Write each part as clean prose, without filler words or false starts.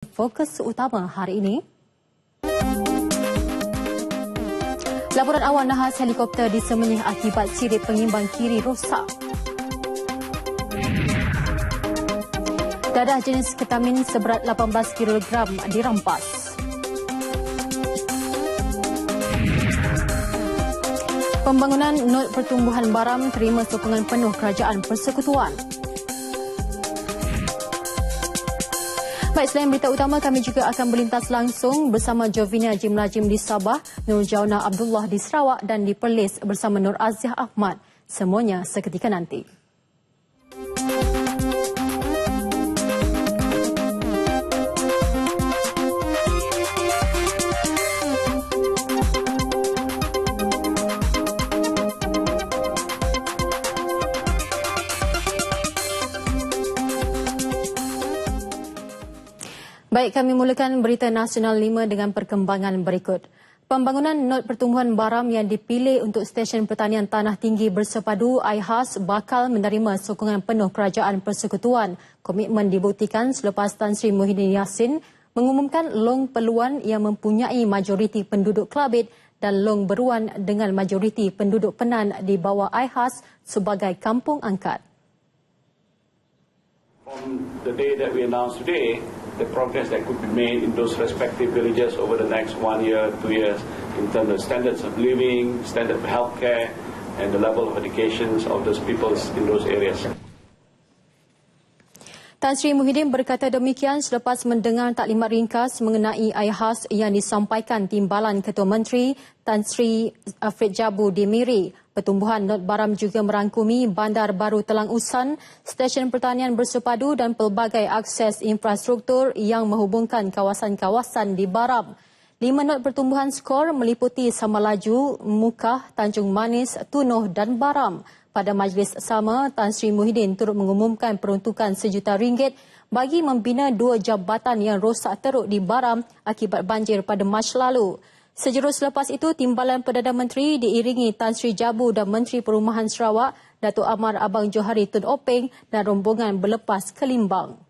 Fokus utama hari ini. Laporan awal nahas helikopter disemenyih akibat sirip pengimbang kiri rosak. Dadah jenis ketamin seberat 18 kg dirampas. Pembangunan Nod Pertumbuhan Baram terima sokongan penuh Kerajaan Persekutuan. Baik, selain berita utama, kami juga akan berlintas langsung bersama Jovina Jimlajim di Sabah, Nur Jauna Abdullah di Sarawak dan di Perlis bersama Nur Aziah Ahmad. Semuanya seketika nanti. Baik, kami mulakan berita Nasional 5 dengan perkembangan berikut. Pembangunan Nod Pertumbuhan Baram yang dipilih untuk Stesen Pertanian Tanah Tinggi Bersepadu IHAS bakal menerima sokongan penuh Kerajaan Persekutuan. Komitmen dibuktikan selepas Tan Sri Muhyiddin Yassin mengumumkan Long Peluan yang mempunyai majoriti penduduk Kelabit dan Long Beruan dengan majoriti penduduk Penan di bawah IHAS sebagai kampung angkat. From the day that we announced today, the progress that could be made in those respective villages over the next 1 year, 2 years, in terms of standards of living, standard of healthcare, and the level of education of those people in those areas. Tan Sri Muhyiddin berkata demikian selepas mendengar taklimat ringkas mengenai IHAS yang disampaikan Timbalan Ketua Menteri Tan Sri Afred Jabu di Miri. Pertumbuhan Nod Baram juga merangkumi Bandar Baru Telang Usan, Stesen Pertanian Bersepadu dan pelbagai akses infrastruktur yang menghubungkan kawasan-kawasan di Baram. 5 nod pertumbuhan skor meliputi Samalaju, Mukah, Tanjung Manis, Tunoh dan Baram. Pada majlis sama, Tan Sri Muhyiddin turut mengumumkan peruntukan RM1 juta bagi membina 2 jabatan yang rosak teruk di Baram akibat banjir pada Mac lalu. Sejurus selepas itu, Timbalan Perdana Menteri diiringi Tan Sri Jabu dan Menteri Perumahan Sarawak, Datuk Amar Abang Johari Tun Openg dan rombongan berlepas ke Limbang.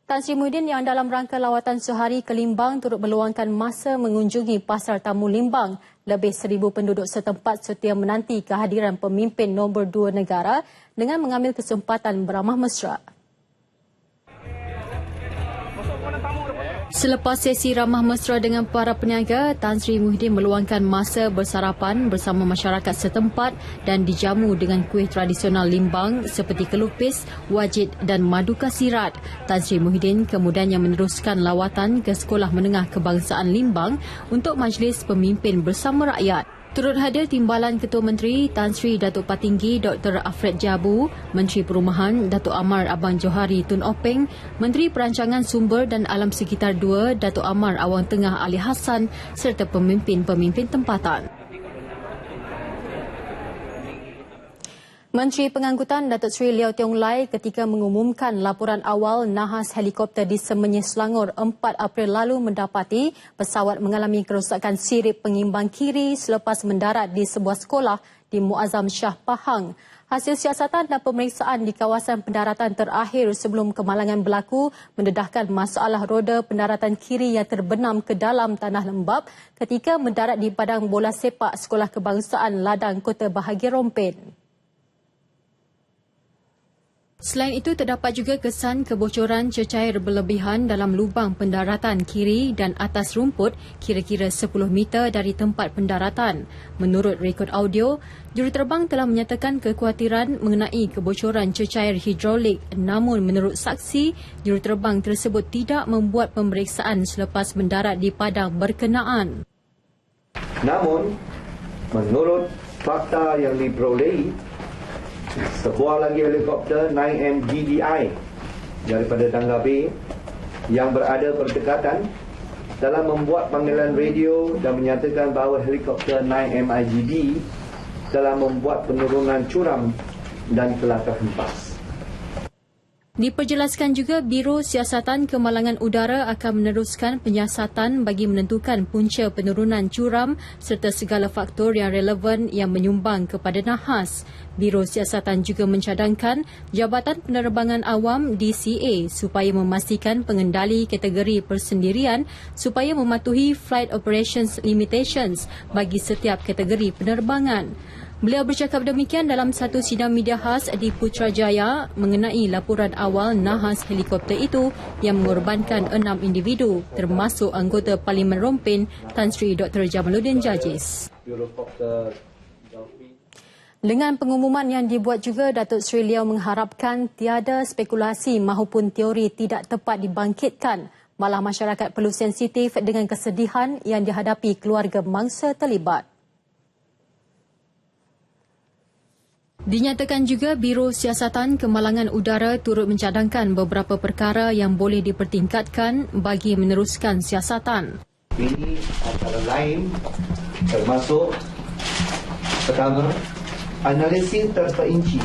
Tan Sri Muhyiddin yang dalam rangka lawatan sehari ke Limbang turut meluangkan masa mengunjungi Pasar Tamu Limbang. Lebih 1,000 penduduk setempat setia menanti kehadiran pemimpin nombor 2 negara dengan mengambil kesempatan beramah mesra. Selepas sesi ramah mesra dengan para peniaga, Tan Sri Muhyiddin meluangkan masa bersarapan bersama masyarakat setempat dan dijamu dengan kuih tradisional Limbang seperti kelupis, wajit dan madu kasirat. Tan Sri Muhyiddin kemudiannya meneruskan lawatan ke Sekolah Menengah Kebangsaan Limbang untuk majlis pemimpin bersama rakyat. Turut hadir Timbalan Ketua Menteri Tan Sri Datuk Patinggi Dr. Afred Jabu, Menteri Perumahan Datuk Amar Abang Johari Tun Openg, Menteri Perancangan Sumber dan Alam Sekitar 2 Datuk Amar Awang Tengah Ali Hassan serta pemimpin-pemimpin tempatan. Menteri Pengangkutan Datuk Seri Leow Tiong Lai ketika mengumumkan laporan awal nahas helikopter di Semenyih Selangor 4 April lalu mendapati pesawat mengalami kerosakan sirip pengimbang kiri selepas mendarat di sebuah sekolah di Muazzam Shah Pahang. Hasil siasatan dan pemeriksaan di kawasan pendaratan terakhir sebelum kemalangan berlaku mendedahkan masalah roda pendaratan kiri yang terbenam ke dalam tanah lembap ketika mendarat di padang bola sepak Sekolah Kebangsaan Ladang Kota Bahagia Rompin. Selain itu, terdapat juga kesan kebocoran cecair berlebihan dalam lubang pendaratan kiri dan atas rumput kira-kira 10 meter dari tempat pendaratan. Menurut rekod audio, juruterbang telah menyatakan kekhawatiran mengenai kebocoran cecair hidrolik, namun menurut saksi, juruterbang tersebut tidak membuat pemeriksaan selepas mendarat di padang berkenaan. Namun, menurut fakta yang diperolehi, sebuah lagi helikopter 9M GDI daripada Dangga Bay yang berada berdekatan telah membuat panggilan radio dan menyatakan bahawa helikopter 9M IGD telah membuat penurunan curam dan telah terhempas. Diperjelaskan juga Biro Siasatan Kemalangan Udara akan meneruskan penyiasatan bagi menentukan punca penurunan curam serta segala faktor yang relevan yang menyumbang kepada nahas. Biro Siasatan juga mencadangkan Jabatan Penerbangan Awam DCA supaya memastikan pengendali kategori persendirian supaya mematuhi Flight Operations Limitations bagi setiap kategori penerbangan. Beliau bercakap demikian dalam satu sidang media khas di Putrajaya mengenai laporan awal nahas helikopter itu yang mengorbankan 6 individu termasuk anggota Parlimen Rompin Tan Sri Dr. Jamaluddin Jajis. Dengan pengumuman yang dibuat juga, Datuk Seri Liau mengharapkan tiada spekulasi mahupun teori tidak tepat dibangkitkan. Malah masyarakat perlu sensitif dengan kesedihan yang dihadapi keluarga mangsa terlibat. Dinyatakan juga Biro Siasatan Kemalangan Udara turut mencadangkan beberapa perkara yang boleh dipertingkatkan bagi meneruskan siasatan. Ini antara lain termasuk pertama, analisis terperinci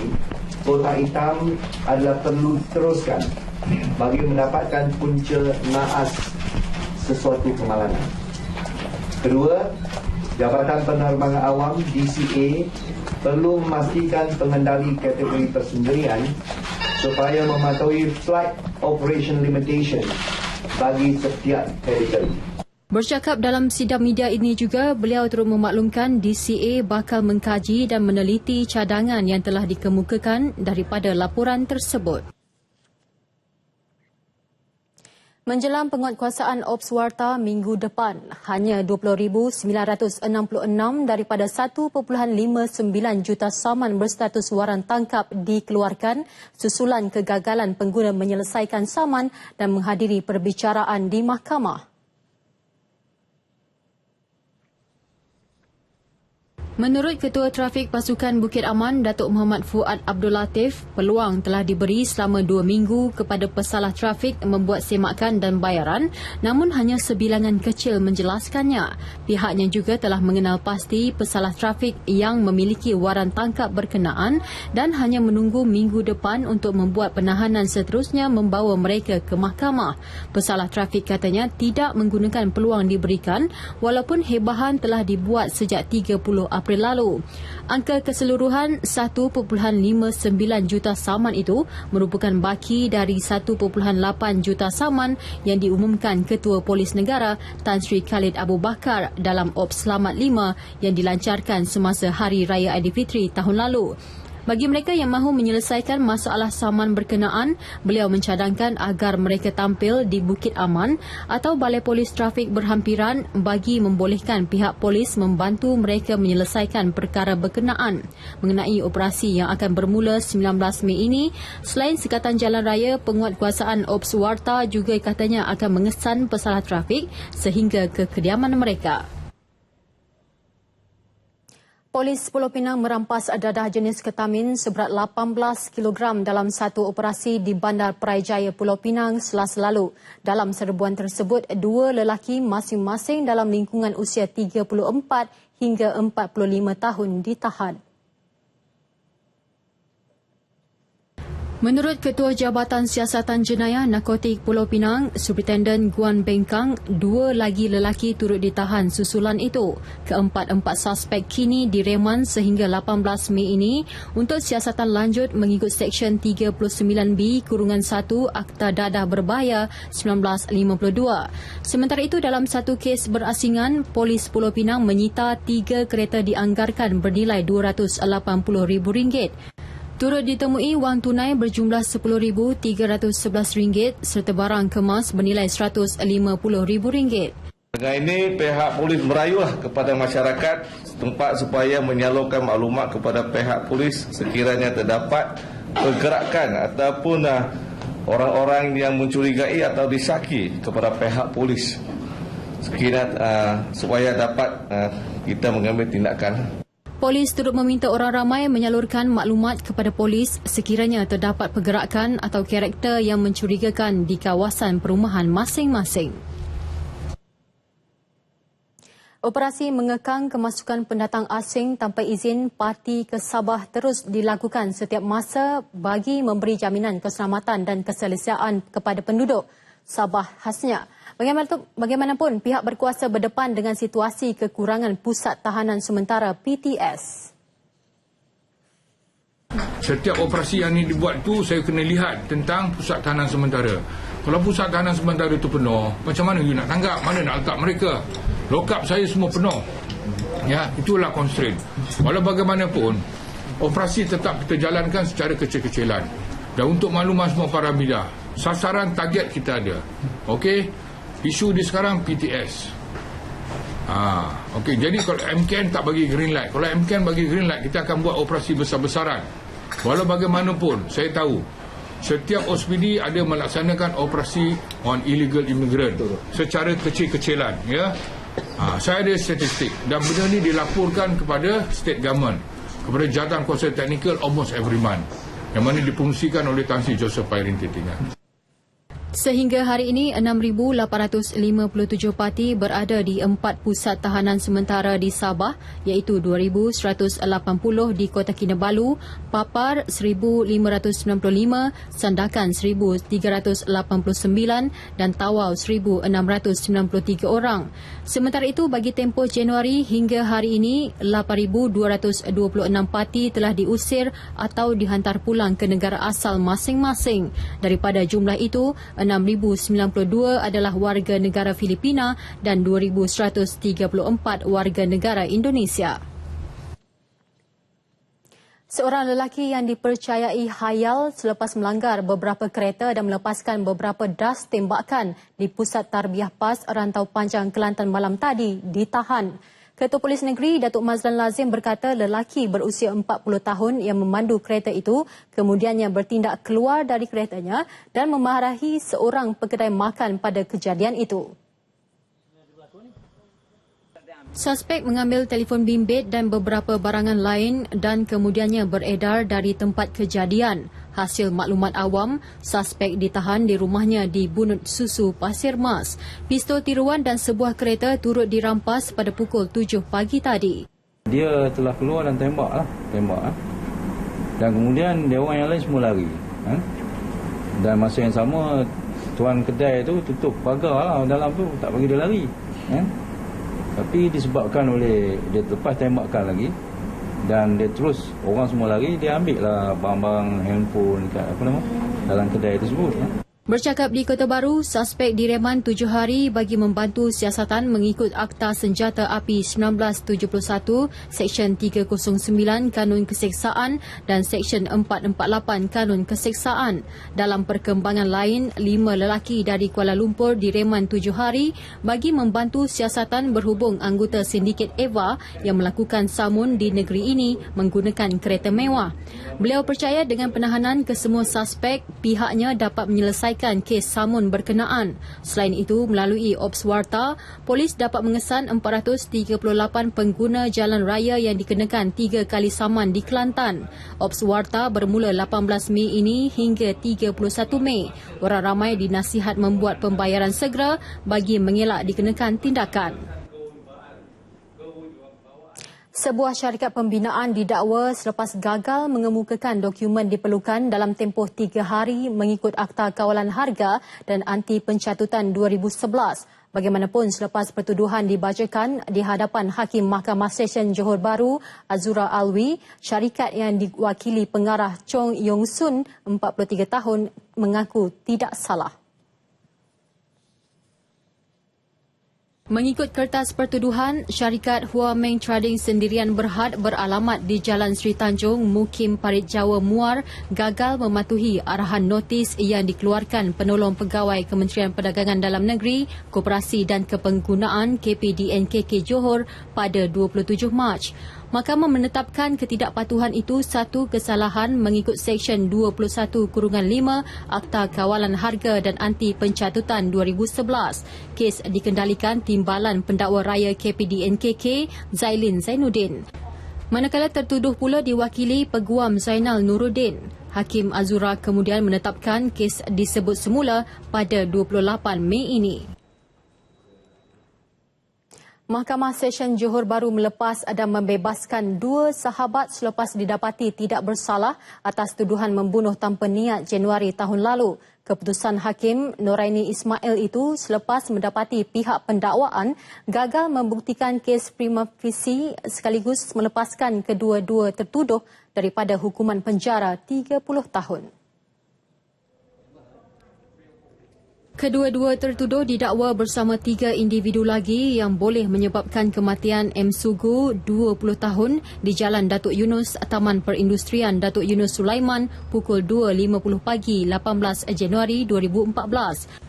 kotak hitam adalah perlu diteruskan bagi mendapatkan punca naas sesuatu kemalangan. Kedua, Jabatan Penerbangan Awam DCA perlu memastikan pengendali kategori persendirian supaya mematuhi Flight Operation Limitation bagi setiap kategori. Bercakap dalam sidang media ini juga, beliau turut memaklumkan DCA bakal mengkaji dan meneliti cadangan yang telah dikemukakan daripada laporan tersebut. Menjelang penguatkuasaan Ops Warta minggu depan, hanya 20,966 daripada 1.59 juta saman berstatus waran tangkap dikeluarkan susulan kegagalan pengguna menyelesaikan saman dan menghadiri perbicaraan di mahkamah. Menurut Ketua Trafik Pasukan Bukit Aman, Datuk Muhammad Fuad Abdul Latif, peluang telah diberi selama 2 minggu kepada pesalah trafik membuat semakan dan bayaran, namun hanya sebilangan kecil menjelaskannya. Pihaknya juga telah mengenal pasti pesalah trafik yang memiliki waran tangkap berkenaan dan hanya menunggu minggu depan untuk membuat penahanan seterusnya membawa mereka ke mahkamah. Pesalah trafik katanya tidak menggunakan peluang diberikan walaupun hebahan telah dibuat sejak 30 April lalu. Angka keseluruhan 1.59 juta saman itu merupakan baki dari 1.8 juta saman yang diumumkan Ketua Polis Negara Tan Sri Khalid Abu Bakar dalam Ops Selamat 5 yang dilancarkan semasa Hari Raya Aidilfitri tahun lalu. Bagi mereka yang mahu menyelesaikan masalah saman berkenaan, beliau mencadangkan agar mereka tampil di Bukit Aman atau Balai Polis Trafik berhampiran bagi membolehkan pihak polis membantu mereka menyelesaikan perkara berkenaan. Mengenai operasi yang akan bermula 19 Mei ini, selain sekatan jalan raya, penguatkuasaan Ops Warta juga katanya akan mengesan pesalah trafik sehingga ke kediaman mereka. Polis Pulau Pinang merampas dadah jenis ketamin seberat 18 kg dalam satu operasi di Bandar Perai Jaya Pulau Pinang Selasa lalu. Dalam serbuan tersebut, 2 lelaki masing-masing dalam lingkungan usia 34 hingga 45 tahun ditahan. Menurut Ketua Jabatan Siasatan Jenayah Narkotik Pulau Pinang, Superintendent Guan Bengkang, 2 lagi lelaki turut ditahan susulan itu. Keempat-empat suspek kini direman sehingga 18 Mei ini untuk siasatan lanjut mengikut Seksyen 39B-1 Akta Dadah Berbahaya 1952. Sementara itu, dalam satu kes berasingan, Polis Pulau Pinang menyita 3 kereta dianggarkan bernilai RM280,000. Turut ditemui wang tunai berjumlah RM10,311 serta barang kemas bernilai RM150,000. Dengan ini, pihak polis merayulah kepada masyarakat setempat supaya menyalurkan maklumat kepada pihak polis sekiranya terdapat pergerakan ataupun orang-orang yang mencurigai atau disyaki kepada pihak polis. Sekiranya supaya dapat kita mengambil tindakan. Polis turut meminta orang ramai menyalurkan maklumat kepada polis sekiranya terdapat pergerakan atau karakter yang mencurigakan di kawasan perumahan masing-masing. Operasi mengekang kemasukan pendatang asing tanpa izin parti ke Sabah terus dilakukan setiap masa bagi memberi jaminan keselamatan dan keselesaan kepada penduduk Sabah khasnya. Bagaimanapun, pihak berkuasa berdepan dengan situasi kekurangan pusat tahanan sementara PTS. Setiap operasi yang ini dibuat tu saya kena lihat tentang pusat tahanan sementara. Kalau pusat tahanan sementara itu penuh, macam mana you nak tanggap? Mana nak letak mereka? Lokap saya semua penuh. Ya, itulah constraint. Walau bagaimanapun, operasi tetap kita jalankan secara kecil-kecilan. Dan untuk makluman semua para media, sasaran target kita ada. Okey, isu di sekarang PTS. Okey, jadi kalau MKN tak bagi green light, kalau MKN bagi green light, kita akan buat operasi besar-besaran. Walau bagaimanapun, saya tahu setiap OSPD ada melaksanakan operasi on illegal immigrant secara kecil-kecilan, ya. Saya ada statistik dan benda ni dilaporkan kepada state government, kepada jawatan kuasa teknikal almost every month, yang mana dipungsikan oleh Tan Sri Joseph Pairin Titian. Sehingga hari ini, 6,857 parti berada di 4 pusat tahanan sementara di Sabah, iaitu 2,180 di Kota Kinabalu, Papar 1,595, Sandakan 1,389 dan Tawau 1,693 orang. Sementara itu, bagi tempoh Januari hingga hari ini, 8,226 parti telah diusir atau dihantar pulang ke negara asal masing-masing. Daripada jumlah itu, 6,092 adalah warga negara Filipina dan 2,134 warga negara Indonesia. Seorang lelaki yang dipercayai hayal selepas melanggar beberapa kereta dan melepaskan beberapa das tembakan di Pusat Tarbiah PAS Rantau Panjang Kelantan malam tadi ditahan. Ketua Polis Negeri Datuk Mazlan Lazim berkata lelaki berusia 40 tahun yang memandu kereta itu kemudiannya bertindak keluar dari keretanya dan memarahi seorang pekedai makan pada kejadian itu. Suspek mengambil telefon bimbit dan beberapa barangan lain dan kemudiannya beredar dari tempat kejadian. Hasil maklumat awam, suspek ditahan di rumahnya di Bunut Susu, Pasir Mas. Pistol tiruan dan sebuah kereta turut dirampas pada pukul 7 pagi tadi. Dia telah keluar dan tembak. Dan kemudian dia orang yang lain semua lari. Dan masa yang sama, tuan kedai tu tutup pagar dalam tu, tak bagi dia lari. Tapi disebabkan oleh dia lepas tembakan lagi dan dia terus orang semua lari, dia ambil lah barang-barang handphone kat dalam kedai tersebut. Bercakap di Kota Baru, suspek direman 7 hari bagi membantu siasatan mengikut Akta Senjata Api 1971, Seksyen 309 Kanun Keseksaan dan Seksyen 448 Kanun Keseksaan. Dalam perkembangan lain, 5 lelaki dari Kuala Lumpur direman 7 hari bagi membantu siasatan berhubung anggota sindiket Eva yang melakukan samun di negeri ini menggunakan kereta mewah. Beliau percaya dengan penahanan kesemua suspek, pihaknya dapat menyelesaikan kes samun berkenaan. Selain itu, melalui Ops Warta, polis dapat mengesan 438 pengguna jalan raya yang dikenakan 3 kali saman di Kelantan. Ops Warta bermula 18 Mei ini hingga 31 Mei. Orang ramai dinasihat membuat pembayaran segera bagi mengelak dikenakan tindakan. Sebuah syarikat pembinaan didakwa selepas gagal mengemukakan dokumen diperlukan dalam tempoh 3 hari mengikut Akta Kawalan Harga dan Anti Pencatutan 2011. Bagaimanapun, selepas pertuduhan dibacakan di hadapan Hakim Mahkamah Session Johor Bahru, Azura Alwi, syarikat yang diwakili pengarah Chong Yong Sun, 43 tahun, mengaku tidak salah. Mengikut kertas pertuduhan, syarikat Huameng Trading Sendirian Berhad beralamat di Jalan Sri Tanjung, Mukim Parit Jawa Muar gagal mematuhi arahan notis yang dikeluarkan penolong pegawai Kementerian Perdagangan Dalam Negeri, Koperasi dan Kepenggunaan KPDNKK Johor pada 27 Mac. Mahkamah menetapkan ketidakpatuhan itu satu kesalahan mengikut Seksyen 21-5 Akta Kawalan Harga dan Anti Pencatutan 2011. Kes dikendalikan Timbalan Pendakwa Raya KPDNKK Zailin Zainuddin. Manakala tertuduh pula diwakili Peguam Zainal Nuruddin. Hakim Azura kemudian menetapkan kes disebut semula pada 28 Mei ini. Mahkamah Session Johor Bahru melepas dan membebaskan 2 sahabat selepas didapati tidak bersalah atas tuduhan membunuh tanpa niat Januari tahun lalu. Keputusan Hakim Noraini Ismail itu selepas mendapati pihak pendakwaan gagal membuktikan kes prima facie sekaligus melepaskan kedua-dua tertuduh daripada hukuman penjara 30 tahun. Kedua-dua tertuduh didakwa bersama 3 individu lagi yang boleh menyebabkan kematian M. Sugu 20 tahun di Jalan Datuk Yunus, Taman Perindustrian Datuk Yunus Sulaiman pukul 2.50 pagi 18 Januari 2014.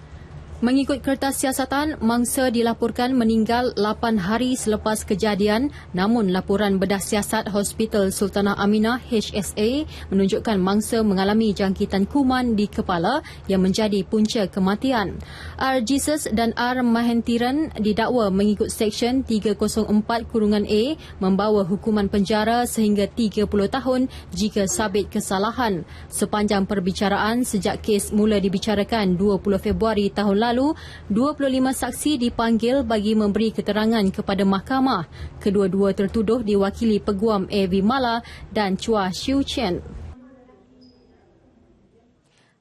Mengikut kertas siasatan, mangsa dilaporkan meninggal 8 hari selepas kejadian, namun laporan bedah siasat Hospital Sultanah Aminah HSA menunjukkan mangsa mengalami jangkitan kuman di kepala yang menjadi punca kematian. R. Jesus dan R. Mahentiran didakwa mengikut Seksyen 304(A) membawa hukuman penjara sehingga 30 tahun jika sabit kesalahan. Sepanjang perbicaraan sejak kes mula dibicarakan 20 Februari tahun lalu, 25 saksi dipanggil bagi memberi keterangan kepada mahkamah. Kedua-dua tertuduh diwakili Peguam A.V. Mala dan Chua Siu Chen.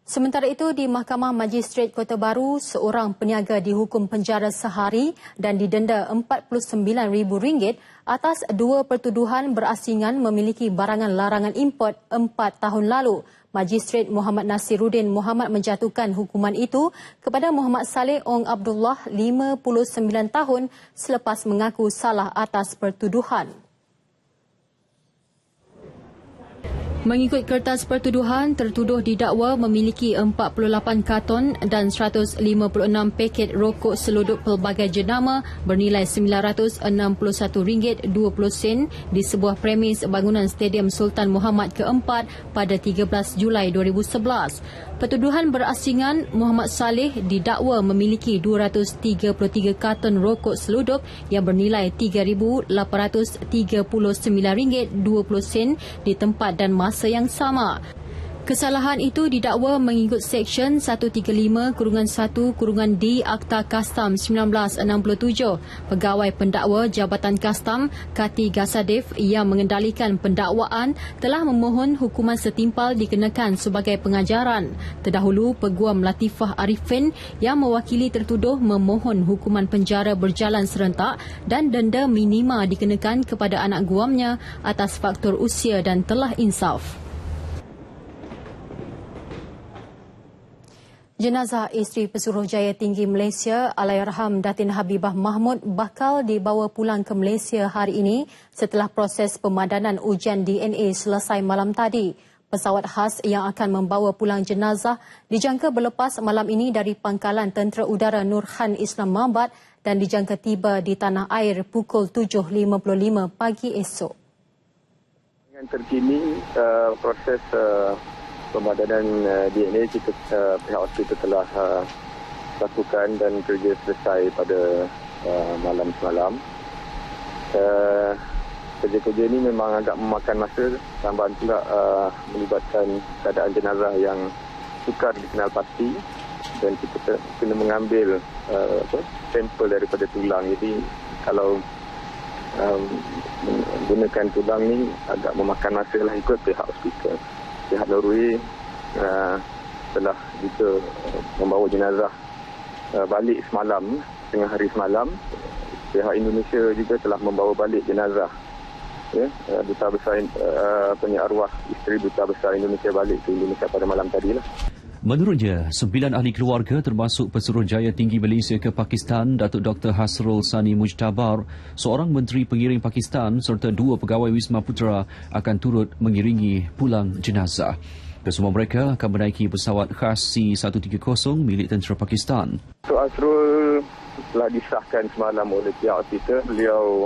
Sementara itu, di Mahkamah Magistrate Kota Baru, seorang peniaga dihukum penjara sehari dan didenda RM49,000 atas 2 pertuduhan berasingan memiliki barangan larangan import 4 tahun lalu. Magistrate Muhammad Nasiruddin Muhammad menjatuhkan hukuman itu kepada Muhammad Saleh Ong Abdullah 59 tahun selepas mengaku salah atas pertuduhan. Mengikut kertas pertuduhan, tertuduh didakwa memiliki 48 karton dan 156 paket rokok seluduk pelbagai jenama bernilai RM961.20 di sebuah premis bangunan Stadium Sultan Muhammad ke-4 pada 13 Julai 2011. Pertuduhan berasingan, Muhammad Saleh didakwa memiliki 233 karton rokok seluduk yang bernilai RM3,839.20 di tempat dan masa yang sama. Kesalahan itu didakwa mengikut Seksyen 135(1)D Akta Kastam 1967. Pegawai pendakwa Jabatan Kastam, Kati Gasadif yang mengendalikan pendakwaan telah memohon hukuman setimpal dikenakan sebagai pengajaran. Terdahulu, Peguam Latifah Arifin yang mewakili tertuduh memohon hukuman penjara berjalan serentak dan denda minima dikenakan kepada anak guamnya atas faktor usia dan telah insaf. Jenazah isteri Pesuruhjaya Tinggi Malaysia Allahyarham Datin Habibah Mahmud bakal dibawa pulang ke Malaysia hari ini setelah proses pemadanan ujian DNA selesai malam tadi. Pesawat khas yang akan membawa pulang jenazah dijangka berlepas malam ini dari Pangkalan Tentera Udara Nur Khan Islamabad dan dijangka tiba di tanah air pukul 7.55 pagi esok. Yang terkini proses pemadanan DNA kita pihak hospital telah lakukan dan kerja selesai pada malam semalam. Kerja-kerja ini memang agak memakan masa, tambahan pula melibatkan keadaan jenazah yang sukar dikenal pasti dan kita kena mengambil sampel daripada tulang. Jadi kalau menggunakan tulang ni agak memakan masa lah ikut pihak hospital. Pihak Norway telah juga membawa jenazah balik semalam, tengah hari semalam. Pihak Indonesia juga telah membawa balik jenazah Duta Besar arwah isteri Duta Besar Indonesia balik ke Indonesia pada malam tadi lah. Menurutnya, 9 ahli keluarga termasuk Pesuruhjaya Tinggi Malaysia ke Pakistan, Datuk Dr. Hasrul Sani Mujtabar, seorang menteri pengiring Pakistan serta 2 pegawai Wisma Putra akan turut mengiringi pulang jenazah. Kesemua mereka akan menaiki pesawat khas C-130 milik tentera Pakistan. Dr. Hasrul telah disahkan semalam oleh pihak hospital. Beliau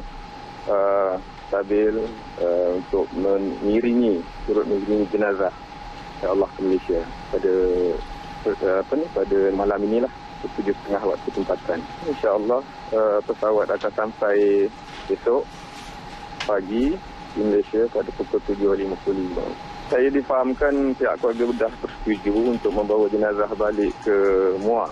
stabil untuk turut mengiringi jenazah Allah ke Malaysia pada malam inilah pukul 7.30 waktu tempatan. InsyaAllah pesawat akan sampai esok pagi di Malaysia pada pukul 7.55. Saya difahamkan pihak keluarga sudah bersetuju untuk membawa jenazah balik ke Muar.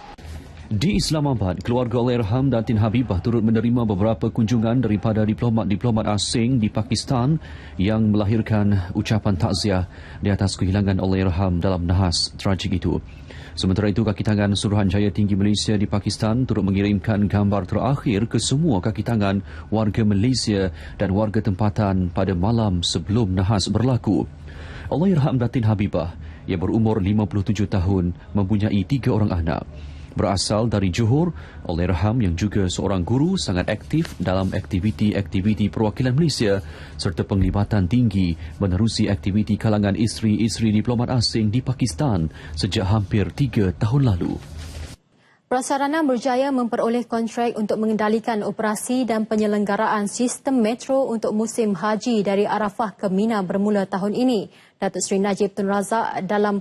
Di Islamabad, keluarga Allahyarham Datin Habibah turut menerima beberapa kunjungan daripada diplomat-diplomat asing di Pakistan yang melahirkan ucapan takziah di atas kehilangan Allahyarham dalam nahas tragik itu. Sementara itu, kaki tangan Suruhanjaya Tinggi Malaysia di Pakistan turut mengirimkan gambar terakhir ke semua kaki tangan warga Malaysia dan warga tempatan pada malam sebelum nahas berlaku. Allahyarham Datin Habibah yang berumur 57 tahun mempunyai 3 orang anak. Berasal dari Johor, Allahyarham yang juga seorang guru sangat aktif dalam aktiviti-aktiviti perwakilan Malaysia serta penglibatan tinggi menerusi aktiviti kalangan isteri-isteri diplomat asing di Pakistan sejak hampir 3 tahun lalu. Prasarana berjaya memperoleh kontrak untuk mengendalikan operasi dan penyelenggaraan sistem metro untuk musim haji dari Arafah ke Mina bermula tahun ini. Datuk Seri Najib Tun Razak dalam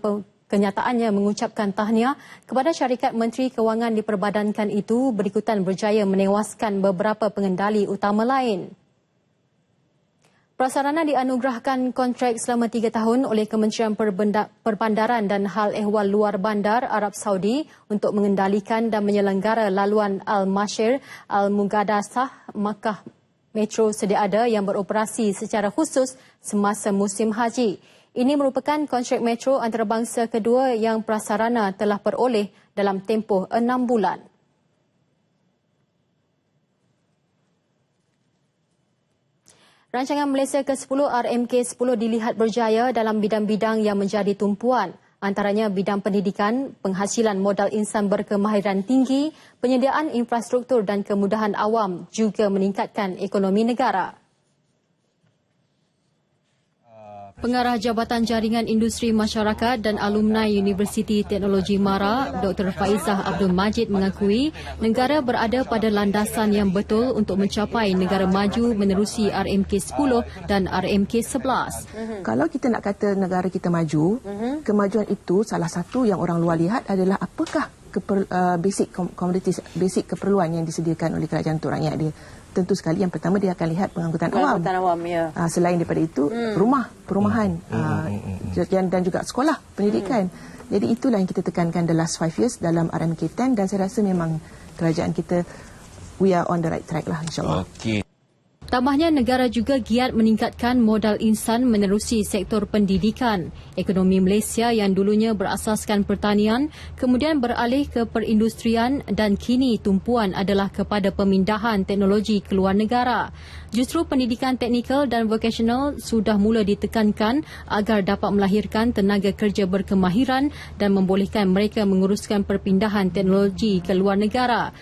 kenyataannya mengucapkan tahniah kepada syarikat Menteri Kewangan diperbadankan itu berikutan berjaya menewaskan beberapa pengendali utama lain. Prasarana dianugerahkan kontrak selama 3 tahun oleh Kementerian Perbandaran dan Hal Ehwal Luar Bandar Arab Saudi untuk mengendalikan dan menyelenggara laluan Al-Mashir Al-Mugadasah Makkah Metro sedia ada yang beroperasi secara khusus semasa musim haji. Ini merupakan kontrak metro antarabangsa kedua yang prasarana telah peroleh dalam tempoh 6 bulan. Rancangan Malaysia ke-10 RMK-10 dilihat berjaya dalam bidang-bidang yang menjadi tumpuan, antaranya bidang pendidikan, penghasilan modal insan berkemahiran tinggi, penyediaan infrastruktur dan kemudahan awam juga meningkatkan ekonomi negara. Pengarah Jabatan Jaringan Industri Masyarakat dan Alumni Universiti Teknologi MARA, Dr. Faizah Abdul Majid mengakui negara berada pada landasan yang betul untuk mencapai negara maju menerusi RMK-10 dan RMK-11. Kalau kita nak kata negara kita maju, kemajuan itu salah satu yang orang luar lihat adalah apakah basic commodities, basic keperluan yang disediakan oleh kerajaan untuk rakyat dia. Tentu sekali yang pertama dia akan lihat pengangkutan awam. Ya. Selain daripada itu, perumahan dan juga sekolah, pendidikan. Jadi itulah yang kita tekankan the last 5 years dalam RMK-10 dan saya rasa memang kerajaan kita we are on the right track lah, insyaAllah. Okey. Tambahnya, negara juga giat meningkatkan modal insan menerusi sektor pendidikan. Ekonomi Malaysia yang dulunya berasaskan pertanian, kemudian beralih ke perindustrian dan kini tumpuan adalah kepada pemindahan teknologi ke luar negara. Justru pendidikan teknikal dan vocational sudah mula ditekankan agar dapat melahirkan tenaga kerja berkemahiran dan membolehkan mereka menguruskan perpindahan teknologi ke luar negara.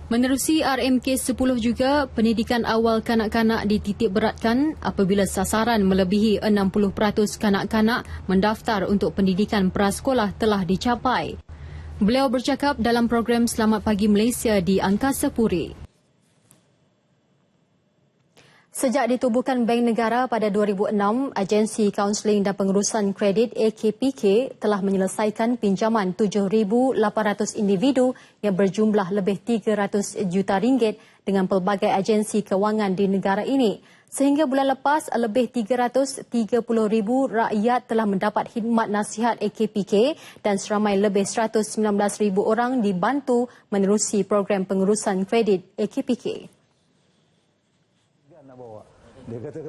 Menerusi RMK-10 juga, pendidikan awal kanak-kanak dititik beratkan apabila sasaran melebihi 60% kanak-kanak mendaftar untuk pendidikan prasekolah telah dicapai. Beliau bercakap dalam program Selamat Pagi Malaysia di Angkasa Puri. Sejak ditubuhkan Bank Negara pada 2006, Agensi Kaunseling dan Pengurusan Kredit AKPK telah menyelesaikan pinjaman 7,800 individu yang berjumlah lebih 300 juta ringgit dengan pelbagai agensi kewangan di negara ini. Sehingga bulan lepas, lebih 330,000 rakyat telah mendapat khidmat nasihat AKPK dan seramai lebih 119,000 orang dibantu menerusi program pengurusan kredit AKPK.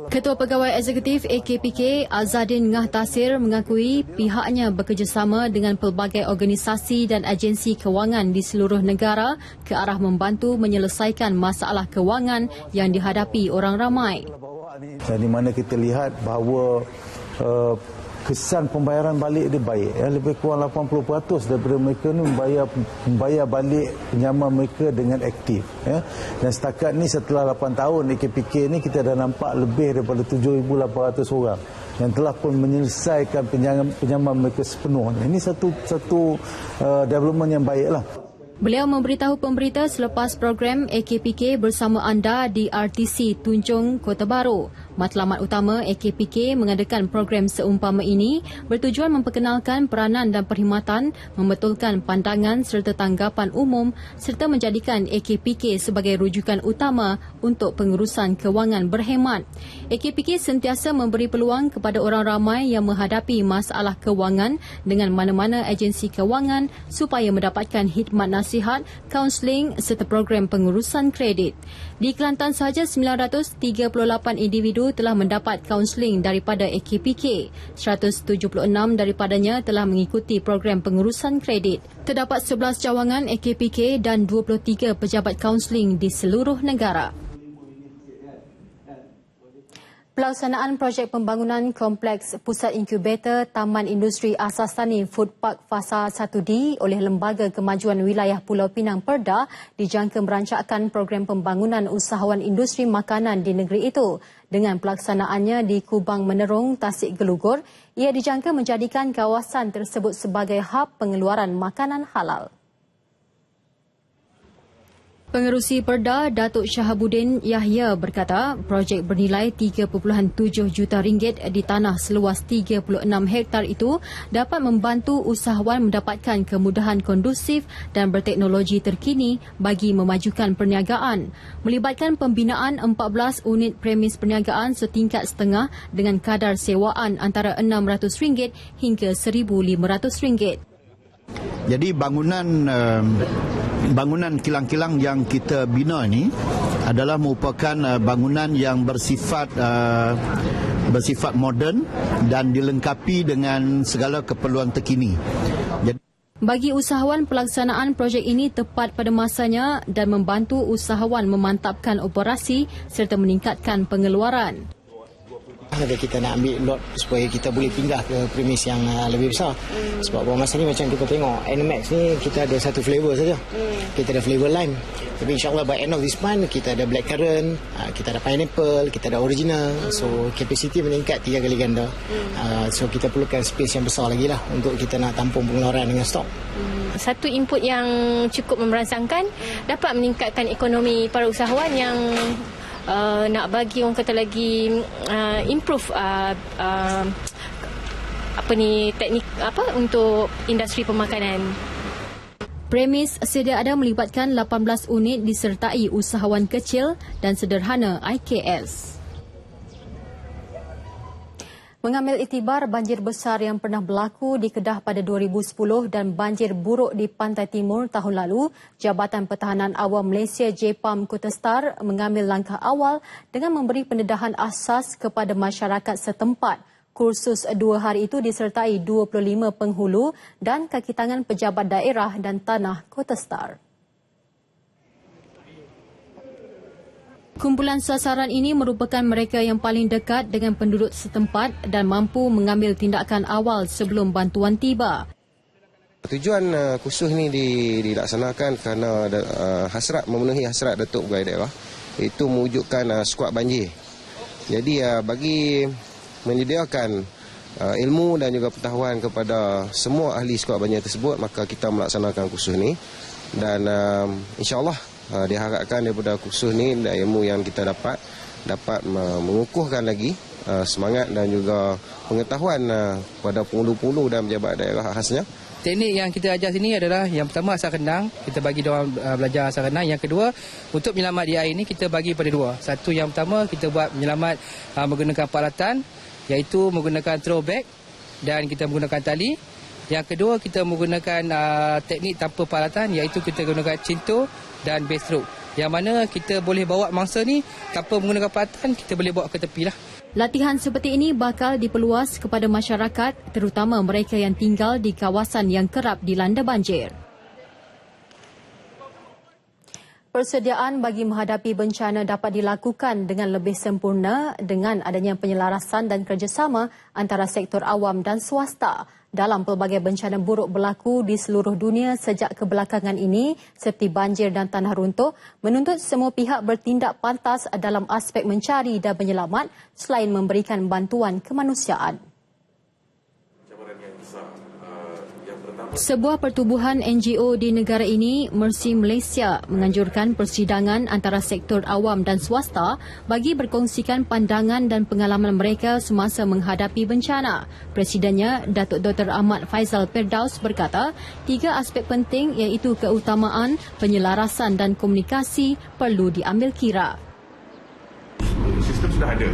Ketua Pegawai Eksekutif AKPK Azadin Ngah Tasir mengakui pihaknya bekerjasama dengan pelbagai organisasi dan agensi kewangan di seluruh negara ke arah membantu menyelesaikan masalah kewangan yang dihadapi orang ramai. Di mana kita lihat bahawa kesan pembayaran balik dia baik. Lebih kurang 80% daripada mereka ni membayar balik pinjaman mereka dengan aktif. Dan setakat ni setelah 8 tahun AKPK ni kita dah nampak lebih daripada 7,800 orang yang telah pun menyelesaikan pinjaman mereka sepenuhnya. Ini satu development yang baiklah. Beliau memberitahu pemberita selepas program AKPK bersama anda di RTC Tunjung, Kota Baru. Matlamat utama AKPK mengadakan program seumpama ini bertujuan memperkenalkan peranan dan perkhidmatan, membetulkan pandangan serta tanggapan umum serta menjadikan AKPK sebagai rujukan utama untuk pengurusan kewangan berhemat. AKPK sentiasa memberi peluang kepada orang ramai yang menghadapi masalah kewangan dengan mana-mana agensi kewangan supaya mendapatkan khidmat nasihat, kaunseling serta program pengurusan kredit. Di Kelantan sahaja 938 individu telah mendapat kaunseling daripada AKPK. 176 daripadanya telah mengikuti program pengurusan kredit. Terdapat 11 cawangan AKPK dan 23 pejabat kaunseling di seluruh negara. Pelaksanaan projek pembangunan Kompleks Pusat Inkubator Taman Industri Asas Tani Food Park Fasa 1D oleh Lembaga Kemajuan Wilayah Pulau Pinang Perda dijangka merancangkan program pembangunan usahawan industri makanan di negeri itu. Dengan pelaksanaannya di Kubang Menerung, Tasik Gelugur, ia dijangka menjadikan kawasan tersebut sebagai hub pengeluaran makanan halal. Pengerusi Perda Datuk Syahabuddin Yahya berkata projek bernilai 3.7 juta ringgit di tanah seluas 36 hektar itu dapat membantu usahawan mendapatkan kemudahan kondusif dan berteknologi terkini bagi memajukan perniagaan. Melibatkan pembinaan 14 unit premis perniagaan setingkat setengah dengan kadar sewaan antara RM600 hingga RM1,500. Jadi bangunan kilang-kilang yang kita bina ini adalah merupakan bangunan yang bersifat moden dan dilengkapi dengan segala keperluan terkini. Bagi usahawan, pelaksanaan projek ini tepat pada masanya dan membantu usahawan memantapkan operasi serta meningkatkan pengeluaran. Kita nak ambil lot supaya kita boleh pindah ke premis yang lebih besar. Sebab beberapa masa ni macam kita tengok Animax ni kita ada satu flavor saja. Kita ada flavor lime. Tapi insyaAllah by end of this month kita ada blackcurrant, kita ada pineapple, kita ada original. So capacity meningkat 3 kali ganda. So kita perlukan space yang besar lagi lah untuk kita nak tampung pengeluaran dengan stok. Satu input yang cukup memberansangkan dapat meningkatkan ekonomi para usahawan yang nak bagi orang kata lagi improve teknik untuk industri pemakanan. Premis sedia ada melibatkan 18 unit disertai usahawan kecil dan sederhana IKS. Mengambil iktibar banjir besar yang pernah berlaku di Kedah pada 2010 dan banjir buruk di Pantai Timur tahun lalu, Jabatan Pertahanan Awam Malaysia JPAM Kota Star mengambil langkah awal dengan memberi pendedahan asas kepada masyarakat setempat. Kursus 2 hari itu disertai 25 penghulu dan kaki tangan pejabat daerah dan tanah Kota Star. Kumpulan sasaran ini merupakan mereka yang paling dekat dengan penduduk setempat dan mampu mengambil tindakan awal sebelum bantuan tiba. Tujuan kursus ini dilaksanakan kerana memenuhi hasrat Datuk Pegawai Daerah, iaitu mewujudkan skuad banjir. Jadi bagi menyediakan ilmu dan juga pengetahuan kepada semua ahli skuad banjir tersebut, maka kita melaksanakan kursus ini dan insya-Allah diharapkan daripada kursus ni dan ilmu yang kita dapat mengukuhkan lagi semangat dan juga pengetahuan kepada penghulu-penghulu dan pejabat daerah khasnya. Teknik yang kita ajar sini adalah yang pertama asal rendang, kita bagi diorang belajar asal rendang. Yang kedua, untuk menyelamat di air ini kita bagi pada dua. Satu yang pertama kita buat menyelamat menggunakan peralatan, iaitu menggunakan throwback dan kita menggunakan tali. Yang kedua kita menggunakan teknik tanpa peralatan, iaitu kita gunakan cinto dan backstroke. Yang mana kita boleh bawa mangsa ni tanpa menggunakan peralatan, kita boleh bawa ke tepi lah. Latihan seperti ini bakal diperluas kepada masyarakat, terutama mereka yang tinggal di kawasan yang kerap dilanda banjir. Persediaan bagi menghadapi bencana dapat dilakukan dengan lebih sempurna dengan adanya penyelarasan dan kerjasama antara sektor awam dan swasta. Dalam pelbagai bencana buruk berlaku di seluruh dunia sejak kebelakangan ini seperti banjir dan tanah runtuh, menuntut semua pihak bertindak pantas dalam aspek mencari dan menyelamat selain memberikan bantuan kemanusiaan. Cabaran yang besar. Yang pertama Sebuah pertubuhan NGO di negara ini, Mercy Malaysia, menganjurkan persidangan antara sektor awam dan swasta bagi berkongsikan pandangan dan pengalaman mereka semasa menghadapi bencana. Presidennya, Datuk Dr. Ahmad Faizal Firdaus berkata, 3 aspek penting iaitu keutamaan, penyelarasan dan komunikasi perlu diambil kira. Sistem sudah ada.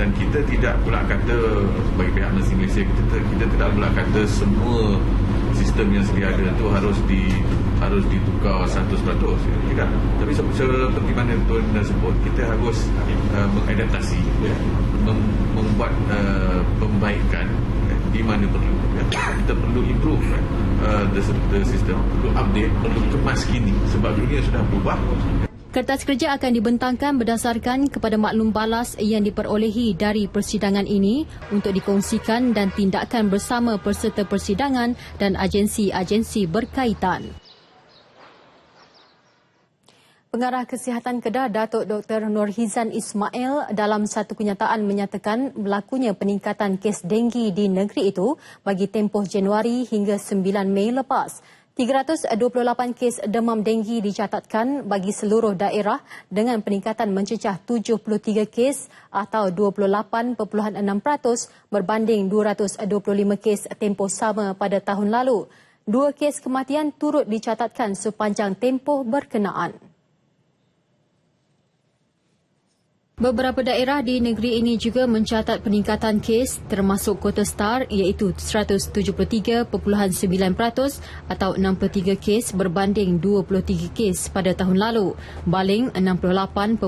Dan kita tidak pula kata bagi pihak Mercy Malaysia kita tidak pula kata semua sistem yang sedia ada itu harus ditukar 100%. Tidak. Tapi seperti mana Tuan sebut, kita harus mengadaptasi, membuat pembaikan di mana perlu. Kita perlu improve the system, perlu update, perlu kemas kini sebab dunia sudah berubah. Kertas kerja akan dibentangkan berdasarkan kepada maklum balas yang diperolehi dari persidangan ini untuk dikongsikan dan tindakan bersama peserta persidangan dan agensi-agensi berkaitan. Pengarah Kesihatan Kedah Datuk Dr. Nurhizan Ismail dalam satu kenyataan menyatakan berlakunya peningkatan kes denggi di negeri itu bagi tempoh Januari hingga 9 Mei lepas. 328 kes demam denggi dicatatkan bagi seluruh daerah dengan peningkatan mencecah 73 kes atau 28.6% berbanding 225 kes tempoh sama pada tahun lalu. 2 kes kematian turut dicatatkan sepanjang tempoh berkenaan. Beberapa daerah di negeri ini juga mencatat peningkatan kes termasuk Kota Star iaitu 173.9% atau 63 kes berbanding 23 kes pada tahun lalu. Baling 68.8%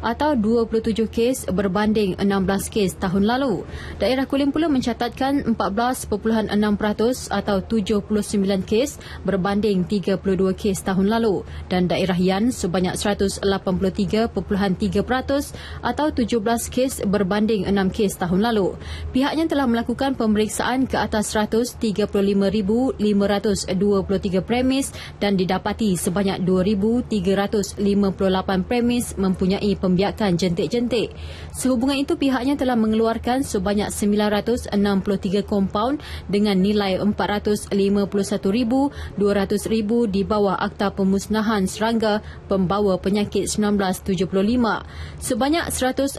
atau 27 kes berbanding 16 kes tahun lalu. Daerah Kulim pula mencatatkan 14.6% atau 79 kes berbanding 32 kes tahun lalu dan daerah Yan sebanyak 183.3% atau 17 kes berbanding 6 kes tahun lalu. Pihaknya telah melakukan pemeriksaan ke atas 135,523 premis dan didapati sebanyak 2,358 premis mempunyai pembiakan jentik-jentik. Sehubungan itu, pihaknya telah mengeluarkan sebanyak 963 kompaun dengan nilai 451,200 di bawah Akta Pemusnahan Serangga Pembawa Penyakit 1975. Sebanyak 146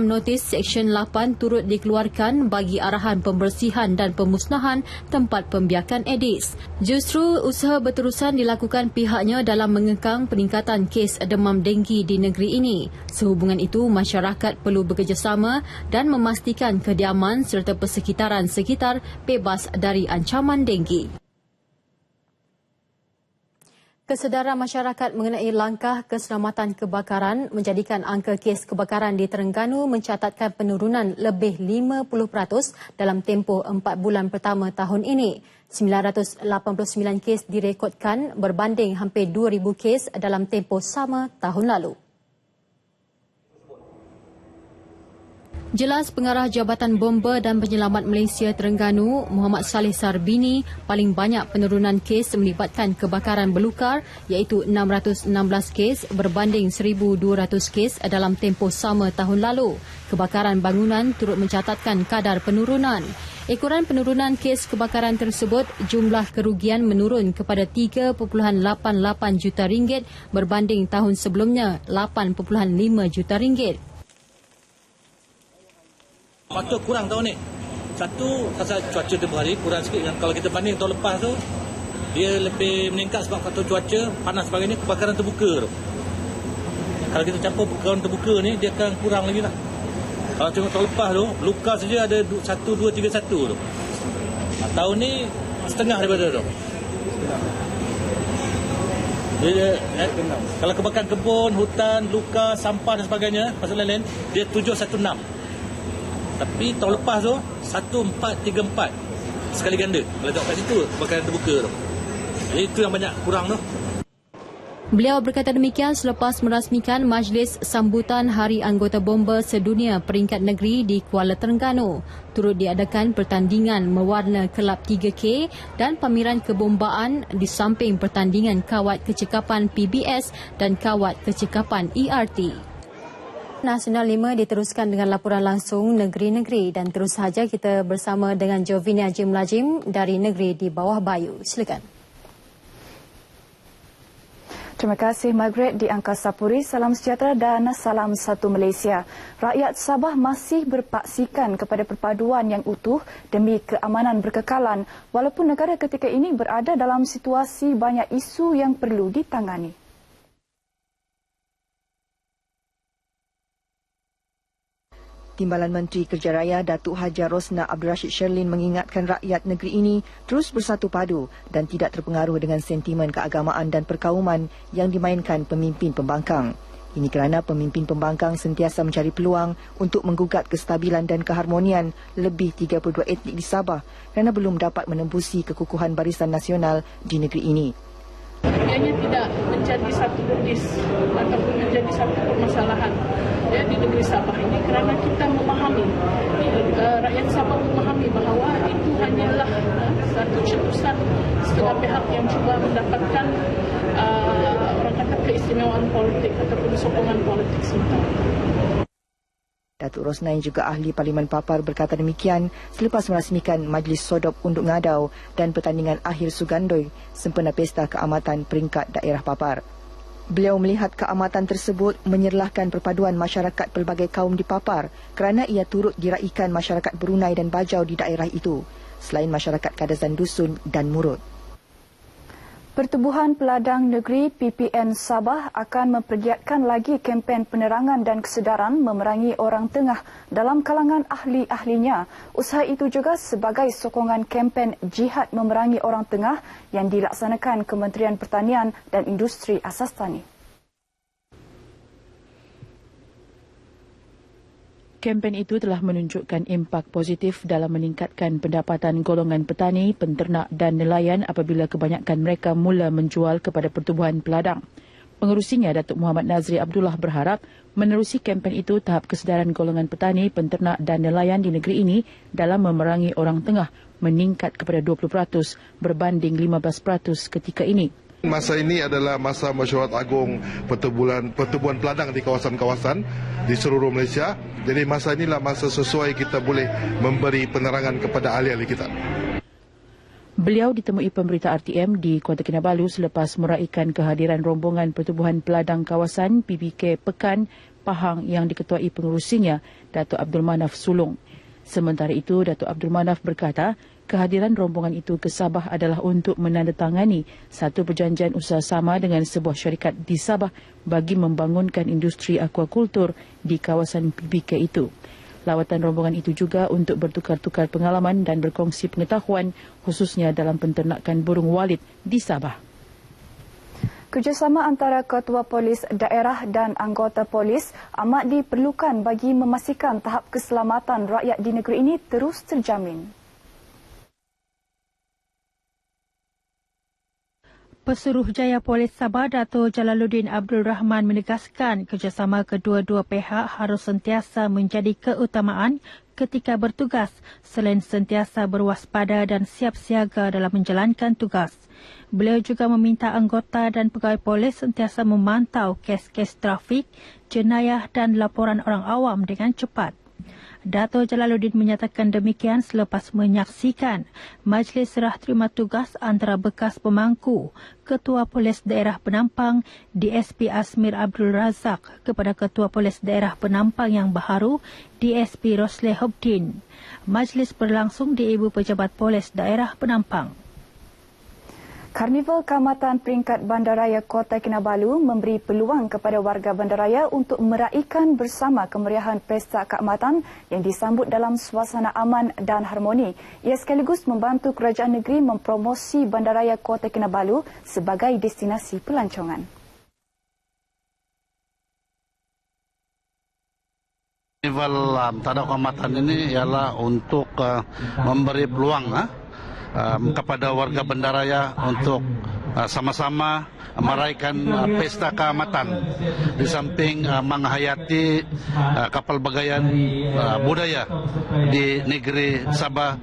notis Seksyen 8 turut dikeluarkan bagi arahan pembersihan dan pemusnahan tempat pembiakan Aedes. Justru usaha berterusan dilakukan pihaknya dalam mengekang peningkatan kes demam denggi di negeri ini. Sehubungan itu, masyarakat perlu bekerjasama dan memastikan kediaman serta persekitaran sekitar bebas dari ancaman denggi. Kesedaran masyarakat mengenai langkah keselamatan kebakaran menjadikan angka kes kebakaran di Terengganu mencatatkan penurunan lebih 50% dalam tempoh 4 bulan pertama tahun ini. 989 kes direkodkan berbanding hampir 2,000 kes dalam tempoh sama tahun lalu. Jelas Pengarah Jabatan Bomba dan Penyelamat Malaysia Terengganu, Muhammad Saleh Sarbini, paling banyak penurunan kes melibatkan kebakaran belukar iaitu 616 kes berbanding 1,200 kes dalam tempoh sama tahun lalu. Kebakaran bangunan turut mencatatkan kadar penurunan. Ekoran penurunan kes kebakaran tersebut, jumlah kerugian menurun kepada 3.88 juta ringgit berbanding tahun sebelumnya 8.5 juta ringgit. Faktor kurang tahun ni. Satu, pasal cuaca tempoh hari kurang sikit. Dan kalau kita banding tahun lepas tu, dia lebih meningkat sebab faktor cuaca, panas sebagainya, kebakaran terbuka tu. Kalau kita campur kebakaran terbuka ni, dia akan kurang lagi lah. Kalau tengok tahun lepas tu, luka saja ada 1, 2, 3, 1 tu. Tahun ni, setengah daripada tu. Dia, kalau kebakaran kebun, hutan, luka, sampah dan sebagainya, pasal lain-lain, dia 716. Tapi tahun lepas tu 1434 sekali ganda. Kalau tengok kat situ kebakaran terbuka tu. Jadi itu yang banyak kurang tu. Beliau berkata demikian selepas merasmikan Majlis Sambutan Hari Anggota Bomba Sedunia Peringkat Negeri di Kuala Terengganu. Turut diadakan pertandingan mewarna Kelab 3K dan pameran kebombaan di samping pertandingan kawat kecekapan PBS dan kawat kecekapan ERT. Nasional 5 diteruskan dengan laporan langsung negeri-negeri dan terus sahaja kita bersama dengan Jovinia Jim dari negeri di bawah Bayu. Silakan. Terima kasih Margaret di Angkasa Puri. Salam sejahtera dan salam satu Malaysia. Rakyat Sabah masih berpaksikan kepada perpaduan yang utuh demi keamanan berkekalan walaupun negara ketika ini berada dalam situasi banyak isu yang perlu ditangani. Timbalan Menteri Kerja Raya Datuk Hajar Rosnah Abdul Rashid Sherlin mengingatkan rakyat negeri ini terus bersatu padu dan tidak terpengaruh dengan sentimen keagamaan dan perkauman yang dimainkan pemimpin pembangkang. Ini kerana pemimpin pembangkang sentiasa mencari peluang untuk menggugat kestabilan dan keharmonian lebih 32 etnik di Sabah kerana belum dapat menembusi kekukuhan Barisan Nasional di negeri ini. Ianya tidak menjadi satu kondis ataupun menjadi satu permasalahan di negeri Sabah ini kerana kita memahami, rakyat Sabah memahami bahawa itu hanyalah satu cetusan setengah pihak yang cuba mendapatkan orang kata keistimewaan politik ataupun sokongan politik sementara. Datuk Rosnah yang juga ahli Parlimen Papar berkata demikian selepas merasmikan Majlis Sodop Unduk Ngadau dan pertandingan akhir Sugandoi sempena Pesta Keamatan Peringkat Daerah Papar. Beliau melihat keamatan tersebut menyerlahkan perpaduan masyarakat pelbagai kaum di Papar kerana ia turut diraikan masyarakat Brunei dan Bajau di daerah itu, selain masyarakat Kadazan Dusun dan Murut. Pertubuhan Peladang Negeri PPN Sabah akan mempergiatkan lagi kempen penerangan dan kesedaran memerangi orang tengah dalam kalangan ahli-ahlinya. Usaha itu juga sebagai sokongan kempen Jihad Memerangi Orang Tengah yang dilaksanakan Kementerian Pertanian dan Industri Asas Tani. Kempen itu telah menunjukkan impak positif dalam meningkatkan pendapatan golongan petani, penternak dan nelayan apabila kebanyakan mereka mula menjual kepada pertubuhan peladang. Pengerusinya, Datuk Muhammad Nazri Abdullah berharap menerusi kempen itu tahap kesedaran golongan petani, penternak dan nelayan di negeri ini dalam memerangi orang tengah meningkat kepada 20% berbanding 15% ketika ini. Masa ini adalah masa mesyuarat agung pertubuhan peladang di kawasan-kawasan di seluruh Malaysia. Jadi masa inilah masa sesuai kita boleh memberi penerangan kepada ahli-ahli kita. Beliau ditemui pemberita RTM di Kota Kinabalu selepas meraikan kehadiran rombongan pertubuhan peladang kawasan PBK Pekan Pahang yang diketuai pengurusinya, Datuk Abdul Manaf Sulong. Sementara itu, Datuk Abdul Manaf berkata, kehadiran rombongan itu ke Sabah adalah untuk menandatangani satu perjanjian usaha sama dengan sebuah syarikat di Sabah bagi membangunkan industri akuakultur di kawasan PBK itu. Lawatan rombongan itu juga untuk bertukar-tukar pengalaman dan berkongsi pengetahuan khususnya dalam penternakan burung walit di Sabah. Kerjasama antara ketua polis daerah dan anggota polis amat diperlukan bagi memastikan tahap keselamatan rakyat di negeri ini terus terjamin. Pesuruhjaya Polis Sabah Dato' Jalaluddin Abdul Rahman menegaskan kerjasama kedua-dua pihak harus sentiasa menjadi keutamaan ketika bertugas selain sentiasa berwaspada dan siap siaga dalam menjalankan tugas. Beliau juga meminta anggota dan pegawai polis sentiasa memantau kes-kes trafik, jenayah dan laporan orang awam dengan cepat. Dato' Jalaluddin menyatakan demikian selepas menyaksikan Majlis Serah Terima Tugas antara bekas pemangku Ketua Polis Daerah Penampang DSP Asmir Abdul Razak kepada Ketua Polis Daerah Penampang yang baharu DSP Rosleh Hobdin. Majlis berlangsung di Ibu Pejabat Polis Daerah Penampang. Karnival Keamatan Peringkat Bandaraya Kota Kinabalu memberi peluang kepada warga bandaraya untuk meraihkan bersama kemeriahan Pesta Keamatan yang disambut dalam suasana aman dan harmoni. Ia sekaligus membantu kerajaan negeri mempromosi bandaraya Kota Kinabalu sebagai destinasi pelancongan. Karnival Tanda Keamatan ini ialah untuk memberi peluang kepada warga bandaraya untuk sama-sama meraihkan Pesta Keamatan di samping menghayati kapal bergayaan budaya di negeri Sabah.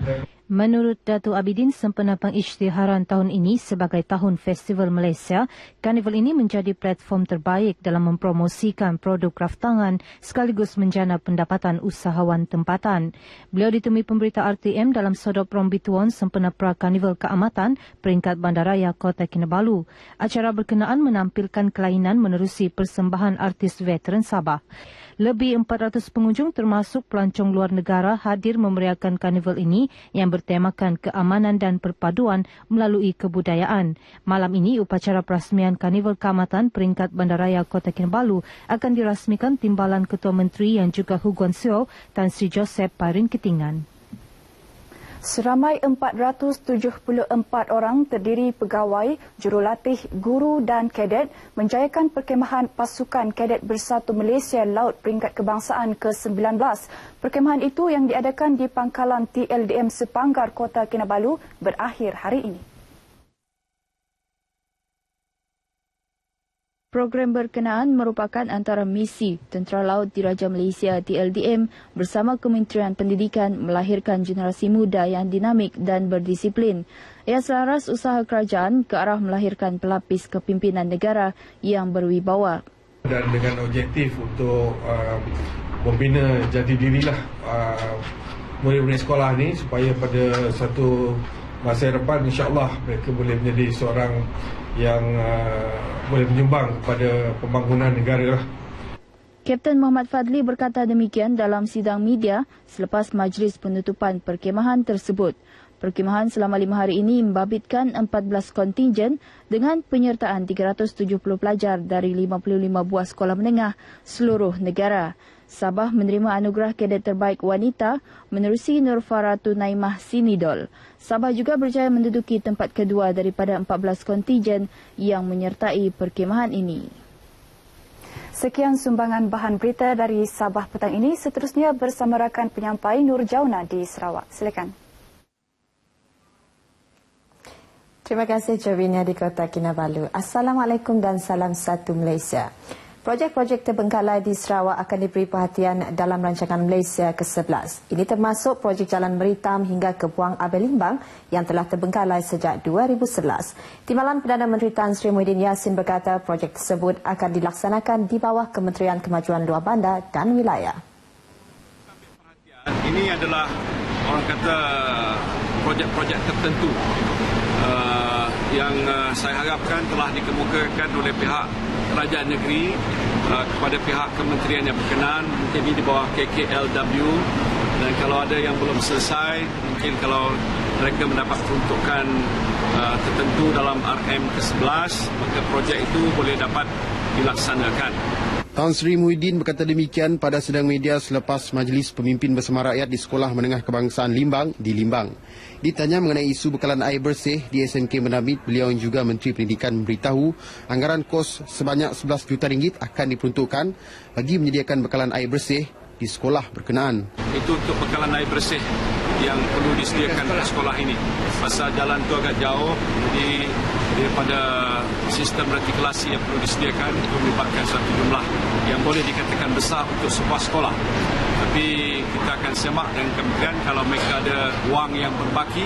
Menurut Datuk Abidin sempena pengisytiharan tahun ini sebagai Tahun Festival Malaysia, karnival ini menjadi platform terbaik dalam mempromosikan produk kraftangan sekaligus menjana pendapatan usahawan tempatan. Beliau ditemui pemberita RTM dalam sodok Rombituan sempena pra-karnival keamatan peringkat Bandaraya Kota Kinabalu. Acara berkenaan menampilkan kelainan menerusi persembahan artis veteran Sabah. Lebih 400 pengunjung termasuk pelancong luar negara hadir memeriahkan karnival ini yang bertemakan keamanan dan perpaduan melalui kebudayaan. Malam ini, upacara perasmian karnival keamatan peringkat Bandaraya Kota Kinabalu akan dirasmikan Timbalan Ketua Menteri yang juga Huguan Seo, Tan Sri Joseph Parin Ketingan. Seramai 474 orang terdiri pegawai, jurulatih, guru dan kadet menjayakan perkemahan pasukan kadet Bersatu Malaysia Laut peringkat kebangsaan ke-19. Perkemahan itu yang diadakan di pangkalan TLDM Sepanggar Kota Kinabalu berakhir hari ini. Program berkenaan merupakan antara misi Tentera Laut Diraja Malaysia TLDM bersama Kementerian Pendidikan melahirkan generasi muda yang dinamik dan berdisiplin. Ia selaras usaha kerajaan ke arah melahirkan pelapis kepimpinan negara yang berwibawa. Dan dengan objektif untuk membina jati dirilah murid-murid sekolah ni supaya pada satu masa depan insya-Allah mereka boleh menjadi seorang yang boleh menyumbang kepada pembangunan negara. Kapten Muhammad Fadli berkata demikian dalam sidang media selepas majlis penutupan perkemahan tersebut. Perkemahan selama 5 hari ini membabitkan 14 kontingen dengan penyertaan 370 pelajar dari 55 buah sekolah menengah seluruh negara. Sabah menerima anugerah kadet terbaik wanita menerusi Nur Faratu Naimah Sinidol. Sabah juga berjaya menduduki tempat kedua daripada 14 kontingen yang menyertai perkemahan ini. Sekian sumbangan bahan berita dari Sabah petang ini. Seterusnya bersama rakan penyampai Nur Jauna di Sarawak. Silakan. Terima kasih Jovina di Kota Kinabalu. Assalamualaikum dan salam satu Malaysia. Projek-projek terbengkalai di Sarawak akan diberi perhatian dalam rancangan Malaysia ke-11. Ini termasuk projek Jalan Meritam hingga ke Buang Abel Limbang yang telah terbengkalai sejak 2011. Timbalan Perdana Menteri Tan Sri Muhyiddin Yassin berkata projek tersebut akan dilaksanakan di bawah Kementerian Kemajuan Luar Bandar dan Wilayah. Ini adalah orang kata projek-projek tertentu yang saya harapkan telah dikemukakan oleh pihak kerajaan negeri kepada pihak kementerian yang berkenaan, mungkin di bawah KKLW, dan kalau ada yang belum selesai, mungkin kalau mereka mendapat peruntukan tertentu dalam RM ke-11, maka projek itu boleh dapat dilaksanakan. Tan Sri Muhyiddin berkata demikian pada sidang media selepas Majlis Pemimpin Bersama Rakyat di Sekolah Menengah Kebangsaan Limbang di Limbang. Ditanya mengenai isu bekalan air bersih di SMK Menabit, beliau yang juga Menteri Pendidikan memberitahu anggaran kos sebanyak 11 juta ringgit akan diperuntukkan bagi menyediakan bekalan air bersih di sekolah berkenaan. Itu untuk bekalan air bersih yang perlu disediakan pada sekolah ini. Pasal jalan itu agak jauh, jadi daripada sistem retikulasi yang perlu disediakan itu melibatkan satu jumlah yang boleh dikatakan besar untuk sebuah sekolah. Tapi kita akan semak dengan kementerian kalau mereka ada wang yang berbaki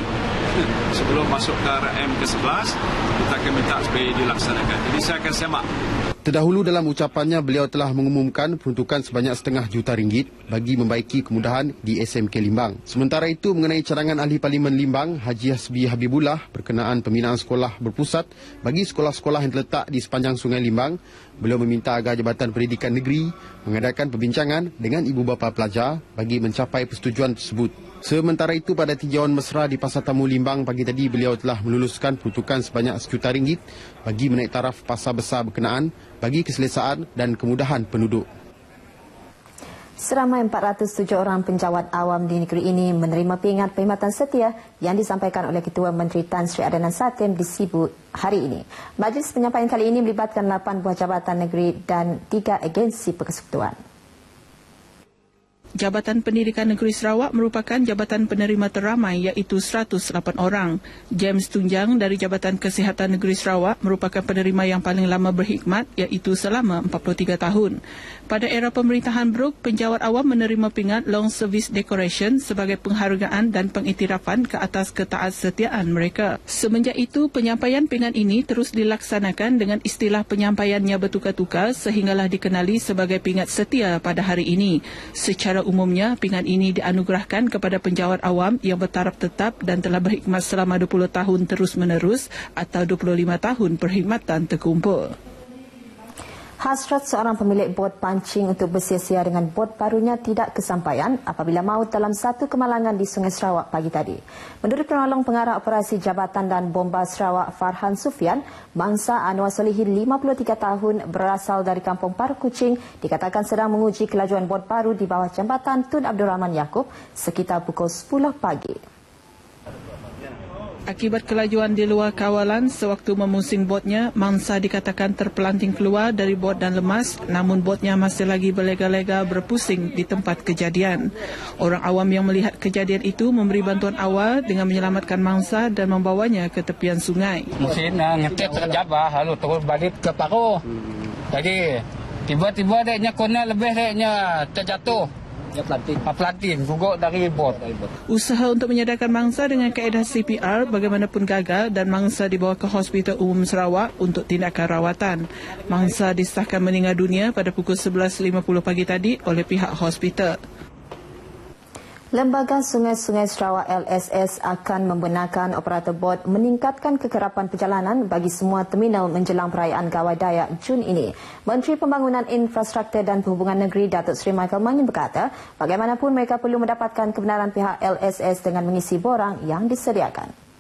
sebelum masuk ke RM ke-11, kita akan minta supaya dilaksanakan. Jadi saya akan semak. Terdahulu dalam ucapannya, beliau telah mengumumkan peruntukan sebanyak RM0.5 juta bagi membaiki kemudahan di SMK Limbang. Sementara itu, mengenai cadangan Ahli Parlimen Limbang, Haji Hasbi Habibullah, berkenaan pembinaan sekolah berpusat bagi sekolah-sekolah yang terletak di sepanjang Sungai Limbang, beliau meminta agar Jabatan Pendidikan Negeri mengadakan perbincangan dengan ibu bapa pelajar bagi mencapai persetujuan tersebut. Sementara itu, pada tinjauan mesra di Pasar Tamu Limbang pagi tadi, beliau telah meluluskan peruntukan sebanyak RM1 juta bagi menaik taraf pasar besar berkenaan bagi keselesaan dan kemudahan penduduk. Seramai 407 orang penjawat awam di negeri ini menerima pingat perkhidmatan setia yang disampaikan oleh Ketua Menteri Tan Sri Adnan Satem di Sibu hari ini. Majlis penyampaian kali ini melibatkan 8 buah jabatan negeri dan 3 agensi persekutuan. Jabatan Pendidikan Negeri Sarawak merupakan jabatan penerima teramai iaitu 108 orang. James Tunjang dari Jabatan Kesihatan Negeri Sarawak merupakan penerima yang paling lama berkhidmat iaitu selama 43 tahun. Pada era pemerintahan Brooke, penjawat awam menerima pingat Long Service Decoration sebagai penghargaan dan pengiktirafan ke atas ketaatsetiaan mereka. Semenjak itu, penyampaian pingat ini terus dilaksanakan dengan istilah penyampaiannya bertukar-tukar sehinggalah dikenali sebagai pingat setia pada hari ini. Secara umumnya, pingat ini dianugerahkan kepada penjawat awam yang bertaraf tetap dan telah berkhidmat selama 20 tahun terus-menerus atau 25 tahun perkhidmatan terkumpul. Hasrat seorang pemilik bot pancing untuk bersia-sia dengan bot barunya tidak kesampaian apabila maut dalam satu kemalangan di Sungai Sarawak pagi tadi. Menurut penolong pengarah operasi Jabatan dan Bomba Sarawak Farhan Sufian, mangsa Anwar Solihin 53 tahun berasal dari Kampung Paru Kuching dikatakan sedang menguji kelajuan bot baru di bawah jambatan Tun Abdul Rahman Yaakob sekitar pukul 10 pagi. Akibat kelajuan di luar kawalan sewaktu memusing botnya, mangsa dikatakan terpelanting keluar dari bot dan lemas, namun botnya masih lagi berlega-lega berpusing di tempat kejadian. Orang awam yang melihat kejadian itu memberi bantuan awal dengan menyelamatkan mangsa dan membawanya ke tepian sungai. Mesin ngetet sekejap lalu turun balik ke paru. Jadi tiba-tiba deknya kona lebih deknya terjatuh. Pelantin gugur dari bot. Usaha untuk menyadarkan mangsa dengan kaedah CPR bagaimanapun gagal dan mangsa dibawa ke Hospital Umum Sarawak untuk tindakan rawatan. Mangsa disahkan meninggal dunia pada pukul 11.50 pagi tadi oleh pihak hospital. Lembaga Sungai-Sungai Sarawak LSS akan membenarkan operator bot meningkatkan kekerapan perjalanan bagi semua terminal menjelang perayaan Gawai Dayak Jun ini. Menteri Pembangunan Infrastruktur dan Perhubungan Negeri Datuk Seri Michael Manyin berkata, bagaimanapun mereka perlu mendapatkan kebenaran pihak LSS dengan mengisi borang yang disediakan.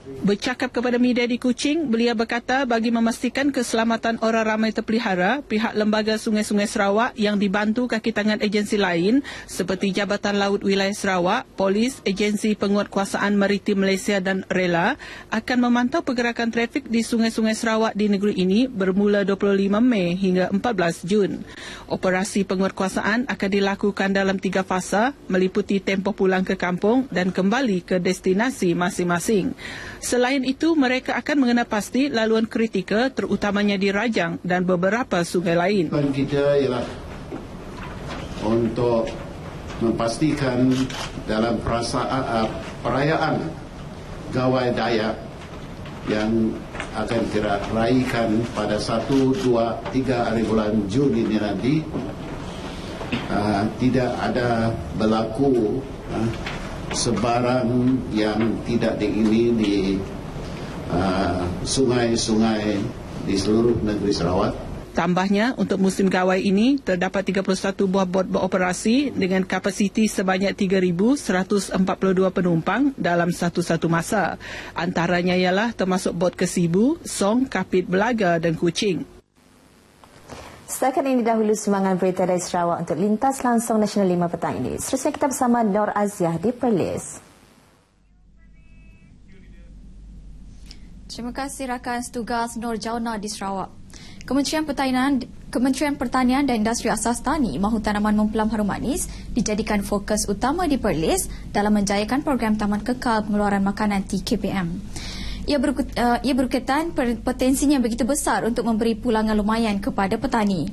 Bercakap kepada media di Kuching, beliau berkata bagi memastikan keselamatan orang ramai terpelihara, pihak Lembaga Sungai-Sungai Sarawak yang dibantu kaki tangan agensi lain seperti Jabatan Laut Wilayah Sarawak, Polis, Agensi Penguatkuasaan Maritim Malaysia dan Rela akan memantau pergerakan trafik di sungai-sungai Sarawak di negeri ini bermula 25 Mei hingga 14 Jun. Operasi penguatkuasaan akan dilakukan dalam 3 fasa meliputi tempoh pulang ke kampung dan kembali ke destinasi masing-masing. Selain itu, mereka akan mengenal pasti laluan kritikal terutamanya di Rajang dan beberapa sungai lain. Tujuan kita ialah untuk memastikan dalam perayaan Gawai Dayak yang akan kita raikan pada 1, 2, 3 hari bulan Jun ini nanti tidak ada berlaku sebarang yang tidak diingini di sungai-sungai di seluruh negeri Sarawak. Tambahnya, untuk musim gawai ini, terdapat 31 buah bot beroperasi dengan kapasiti sebanyak 3,142 penumpang dalam satu-satu masa. Antaranya ialah termasuk bot Kesibu, Song, Kapit, Belaga dan Kuching. Setakat ini dahulu semangat berita dari Sarawak untuk Lintas Langsung Nasional 5 petang ini. Seterusnya kita bersama Nur Aziah di Perlis. Terima kasih rakan setugas Nur Jauna di Sarawak. Kementerian Pertanian dan Industri Asas Tani mahu tanaman mempelam harum manis dijadikan fokus utama di Perlis dalam menjayakan program Taman Kekal Pengeluaran Makanan TKPM. Ia berkaitan potensinya begitu besar untuk memberi pulangan lumayan kepada petani.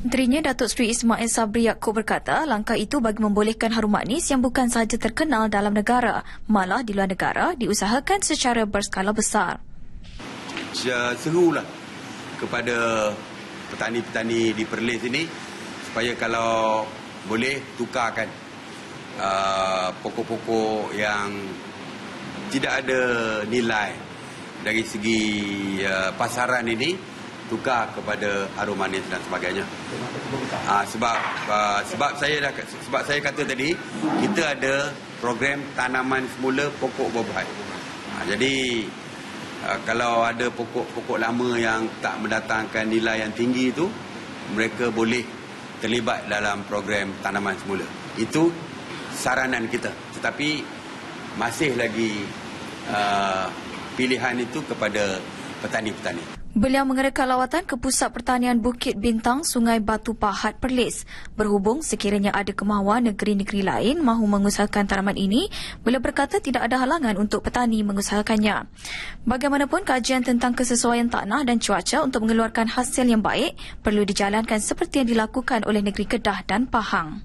Menterinya Datuk Seri Ismail Sabri Yaakob berkata langkah itu bagi membolehkan harum manis yang bukan sahaja terkenal dalam negara, malah di luar negara diusahakan secara berskala besar. Serulah kepada petani-petani di Perlis ini supaya kalau boleh tukarkan pokok-pokok yang tidak ada nilai dari segi pasaran ini tukar kepada harum manis dan sebagainya. Sebab saya kata tadi kita ada program tanaman semula pokok buah-buahan. Jadi kalau ada pokok-pokok lama yang tak mendatangkan nilai yang tinggi itu, mereka boleh terlibat dalam program tanaman semula. Itu saranan kita. Tetapi masih lagi pilihan itu kepada petani-petani. Beliau mengadakan lawatan ke Pusat Pertanian Bukit Bintang, Sungai Batu Pahat, Perlis. Berhubung sekiranya ada kemahuan negeri-negeri lain mahu mengusahakan tanaman ini, beliau berkata tidak ada halangan untuk petani mengusahakannya. Bagaimanapun, kajian tentang kesesuaian tanah dan cuaca untuk mengeluarkan hasil yang baik perlu dijalankan seperti yang dilakukan oleh negeri Kedah dan Pahang.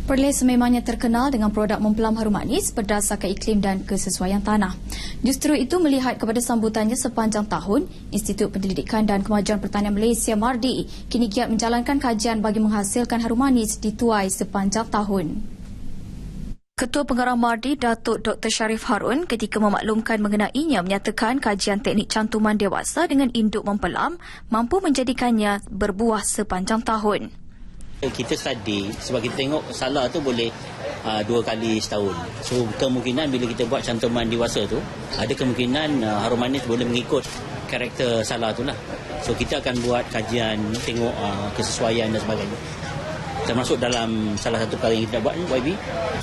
Perlis memangnya terkenal dengan produk memplam harum manis berdasarkan iklim dan kesesuaian tanah. Justru itu, melihat kepada sambutannya sepanjang tahun, Institut Pendidikan dan Kemajuan Pertanian Malaysia MARDI kini giat menjalankan kajian bagi menghasilkan harum manis dituai sepanjang tahun. Ketua Pengarah MARDI, Datuk Dr. Sharif Harun, ketika memaklumkan mengenainya, menyatakan kajian teknik cantuman dewasa dengan induk mempelam mampu menjadikannya berbuah sepanjang tahun. Kita study sebab kita tengok salah tu boleh 2 kali setahun. So kemungkinan bila kita buat cantuman dewasa tu, ada kemungkinan harum manis boleh mengikut karakter salah tu lah. So kita akan buat kajian, tengok kesesuaian dan sebagainya. Termasuk dalam salah satu perkara yang kita buat ni, YB,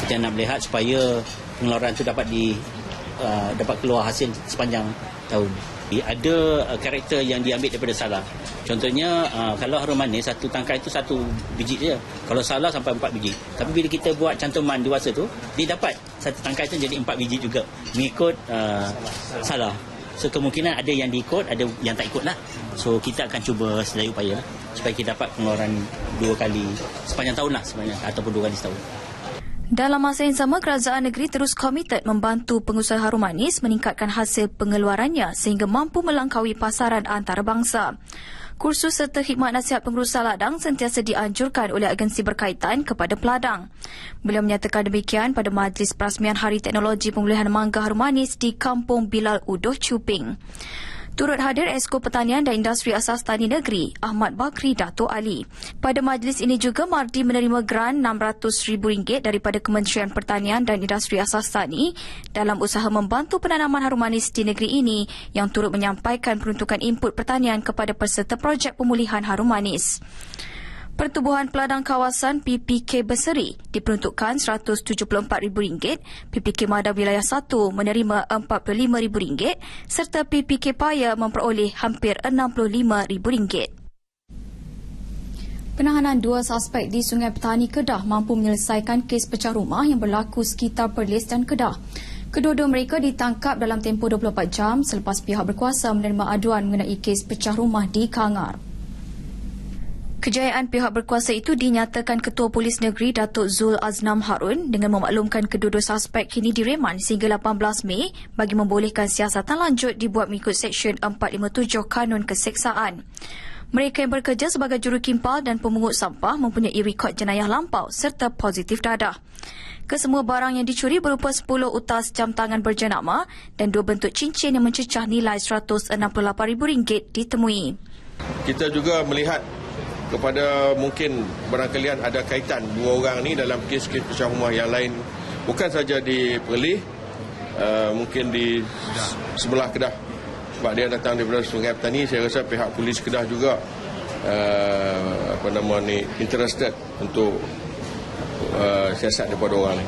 kita nak melihat supaya pengeluaran tu dapat keluar hasil sepanjang tahun. Ada karakter yang diambil daripada salah. Contohnya, kalau harum manis, satu tangkai itu 1 biji saja. Kalau salah sampai 4 biji. Tapi bila kita buat cantuman dewasa tu, dia dapat satu tangkai itu jadi 4 biji juga. Mengikut salah. So kemungkinan ada yang diikut, ada yang tak ikut lah. So kita akan cuba sedaya upaya lah, supaya kita dapat pengeluaran 2 kali sepanjang tahun lah sebenarnya, ataupun 2 kali setahun. Dalam masa yang sama, kerajaan negeri terus komited membantu pengusaha harum manis meningkatkan hasil pengeluarannya sehingga mampu melangkaui pasaran antarabangsa. Kursus serta khidmat nasihat pengurusan ladang sentiasa dianjurkan oleh agensi berkaitan kepada peladang. Beliau menyatakan demikian pada Majlis Perasmian Hari Teknologi Pemulihan Mangga Harum Manis di Kampung Bilal Udoh, Chuping. Turut hadir Esko Pertanian dan Industri Asas Tani Negeri, Ahmad Bakri Dato' Ali. Pada majlis ini juga, MARDI menerima grant RM600,000 daripada Kementerian Pertanian dan Industri Asas Tani dalam usaha membantu penanaman harum manis di negeri ini yang turut menyampaikan peruntukan input pertanian kepada peserta projek pemulihan harum manis. Pertubuhan Peladang Kawasan PPK Berseri diperuntukkan RM174,000, PPK Madang Wilayah 1 menerima RM45,000 serta PPK Paya memperoleh hampir RM65,000. Penahanan 2 suspek di Sungai Petani, Kedah mampu menyelesaikan kes pecah rumah yang berlaku sekitar Perlis dan Kedah. Kedua-dua mereka ditangkap dalam tempoh 24 jam selepas pihak berkuasa menerima aduan mengenai kes pecah rumah di Kangar. Kejayaan pihak berkuasa itu dinyatakan Ketua Polis Negeri Datuk Zul Aznam Harun dengan memaklumkan kedua-dua suspek kini direman sehingga 18 Mei bagi membolehkan siasatan lanjut dibuat mengikut Seksyen 457 Kanun Keseksaan. Mereka yang bekerja sebagai juru kimpal dan pemungut sampah mempunyai rekod jenayah lampau serta positif dadah. Kesemua barang yang dicuri berupa 10 utas jam tangan berjenama dan 2 bentuk cincin yang mencecah nilai RM168,000 ditemui. Kita juga melihat kepada mungkin barangkali ada kaitan 2 orang ni dalam kes-kes pecah rumah yang lain, bukan saja di Perlis, mungkin di sebelah Kedah. Sebab dia datang daripada Sungai Petani, saya rasa pihak polis Kedah juga interested untuk siasat daripada orang ni.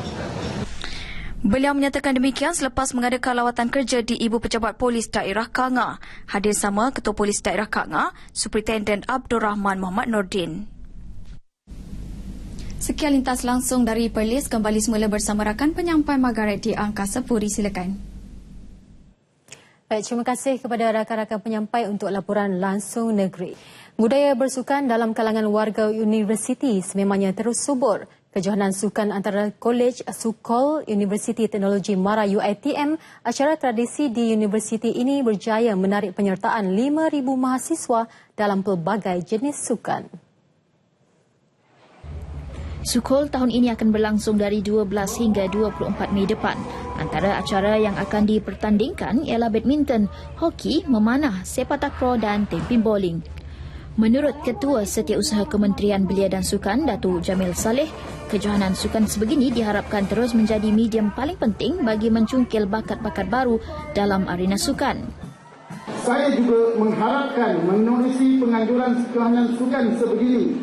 Beliau menyatakan demikian selepas mengadakan lawatan kerja di Ibu Pejabat Polis Daerah Kangar. Hadir sama Ketua Polis Daerah Kangar, Superintendent Abdul Rahman Muhammad Nordin. Sekian lintas langsung dari Perlis, kembali semula bersama rakan penyampai Margaret di Angkasa Puri. Silakan. Baik, terima kasih kepada rakan-rakan penyampai untuk laporan langsung negeri. Budaya bersukan dalam kalangan warga universiti sememangnya terus subur. Kejohanan sukan antara Kolej Sukol Universiti Teknologi Mara UiTM, acara tradisi di universiti ini berjaya menarik penyertaan 5,000 mahasiswa dalam pelbagai jenis sukan. Sukol tahun ini akan berlangsung dari 12 hingga 24 Mei depan. Antara acara yang akan dipertandingkan ialah badminton, hoki, memanah, sepak takraw dan temping bowling. Menurut Ketua Setiausaha Kementerian Belia dan Sukan, Datuk Jamil Saleh, kejohanan sukan sebegini diharapkan terus menjadi medium paling penting bagi mencungkil bakat-bakat baru dalam arena sukan. Saya juga mengharapkan menerusi penganjuran kejohanan sukan sebegini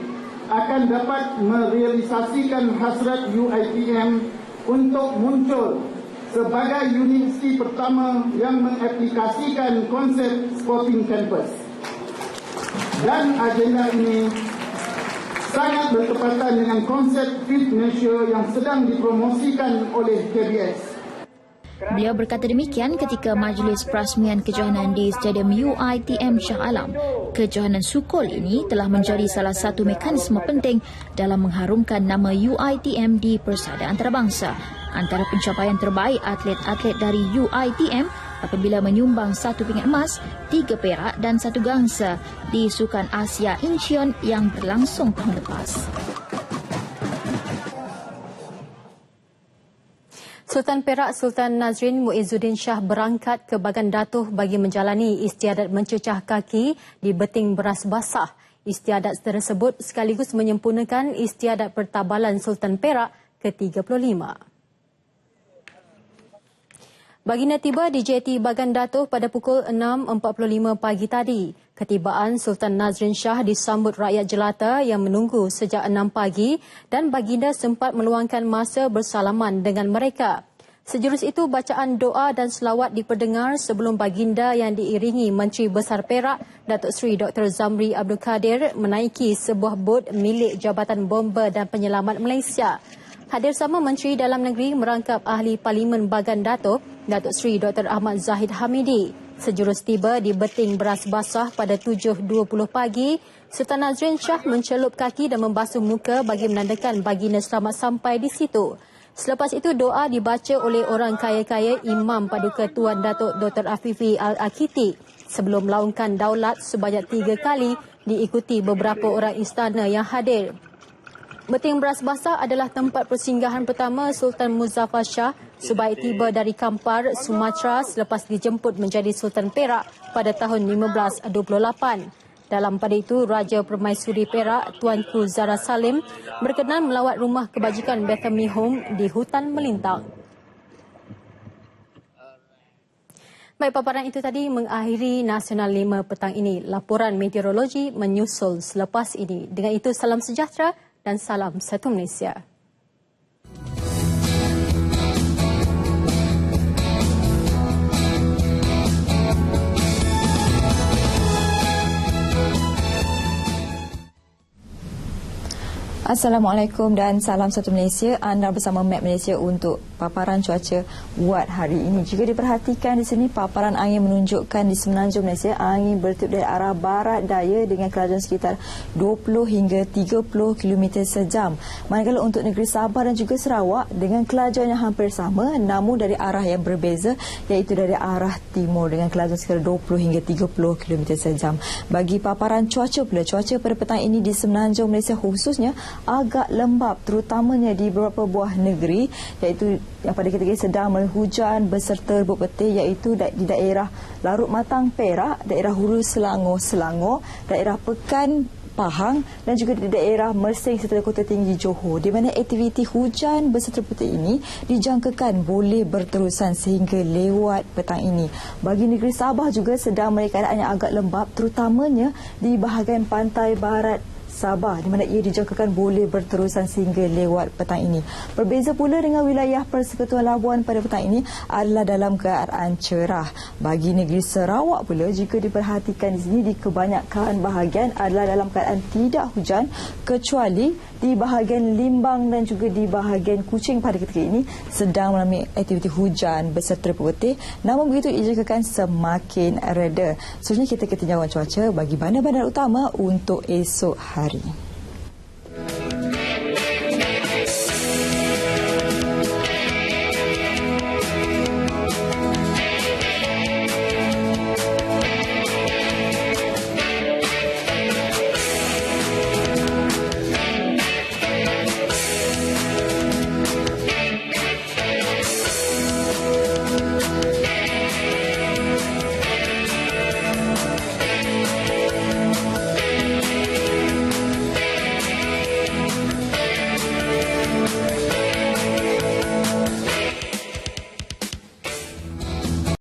akan dapat merealisasikan hasrat UiTM untuk muncul sebagai universiti pertama yang mengaplikasikan konsep sporting campus. Dan agenda ini sangat bertepatan dengan konsep Fit Malaysia yang sedang dipromosikan oleh KBS. Beliau berkata demikian ketika majlis perasmian kejohanan di Stadium UiTM Shah Alam. Kejohanan sukol ini telah menjadi salah satu mekanisme penting dalam mengharumkan nama UiTM di persada antarabangsa. Antara pencapaian terbaik atlet-atlet dari UiTM apabila menyumbang 1 pingat emas, 3 perak dan 1 gangsa di Sukan Asia Incheon yang berlangsung tahun lepas. Sultan Perak Sultan Nazrin Muizzuddin Shah berangkat ke Bagan Datuh bagi menjalani istiadat mencecah kaki di beting beras basah. Istiadat tersebut sekaligus menyempurnakan istiadat pertabalan Sultan Perak ke-35. Baginda tiba di JT Bagan Datuh pada pukul 6.45 pagi tadi. Ketibaan Sultan Nazrin Shah disambut rakyat jelata yang menunggu sejak 6 pagi dan baginda sempat meluangkan masa bersalaman dengan mereka. Sejurus itu, bacaan doa dan selawat diperdengar sebelum baginda yang diiringi Menteri Besar Perak, Datuk Seri Dr. Zamri Abdul Kadir menaiki sebuah bot milik Jabatan Bomba dan Penyelamat Malaysia. Hadir sama Menteri Dalam Negeri merangkap Ahli Parlimen Bagan Datuh, Datuk Seri Dr. Ahmad Zahid Hamidi. Sejurus tiba di beting beras basah pada 7.20 pagi, Sultan Nazrin Shah mencelup kaki dan membasuh muka bagi menandakan baginda selamat sampai di situ. Selepas itu, doa dibaca oleh orang kaya-kaya Imam Paduka Tuan Datuk Dr. Afifi Al-Akiti sebelum melaungkan daulat sebanyak 3 kali diikuti beberapa orang istana yang hadir. Beting beras basah adalah tempat persinggahan pertama Sultan Muzaffar Shah sebaik tiba dari Kampar, Sumatera selepas dijemput menjadi Sultan Perak pada tahun 1528. Dalam pada itu, Raja Permaisuri Perak, Tuanku Zara Salim berkenan melawat rumah kebajikan Bethany Home di Hutan Melintang. Baik, paparan itu tadi mengakhiri Nasional 5 petang ini. Laporan meteorologi menyusul selepas ini. Dengan itu, salam sejahtera dan salam satu Malaysia. Assalamualaikum dan salam satu Malaysia. Anda bersama Map Malaysia untuk paparan cuaca buat hari ini. Jika diperhatikan di sini, paparan angin menunjukkan di semenanjung Malaysia angin bertiup dari arah barat daya dengan kelajuan sekitar 20 hingga 30 km sejam. Manakala untuk negeri Sabah dan juga Sarawak dengan kelajuan yang hampir sama namun dari arah yang berbeza, iaitu dari arah timur dengan kelajuan sekitar 20 hingga 30 km sejam. Bagi paparan cuaca pula, cuaca pada petang ini di semenanjung Malaysia khususnya agak lembap terutamanya di beberapa buah negeri, iaitu yang pada ketika ini sedang hujan beserta rebut petir, iaitu di daerah Larut Matang Perak, daerah Hulu Selangor, daerah Pekan Pahang dan juga di daerah Mersing serta Kota Tinggi Johor, di mana aktiviti hujan beserta petir ini dijangkakan boleh berterusan sehingga lewat petang ini. Bagi negeri Sabah juga sedang mereka keadaan yang agak lembap terutamanya di bahagian pantai barat Sabah, di mana ia dijangkakan boleh berterusan sehingga lewat petang ini. Berbeza pula dengan wilayah Persekutuan Labuan pada petang ini adalah dalam keadaan cerah. Bagi negeri Sarawak pula, jika diperhatikan di sini, di kebanyakan bahagian adalah dalam keadaan tidak hujan kecuali di bahagian Limbang dan juga di bahagian Kuching pada ketika ini sedang mengalami aktiviti hujan beserta petir. Namun begitu, dijangkakan semakin reda. Seterusnya kita ke tinjauan cuaca bagi bandar-bandar utama untuk esok hari.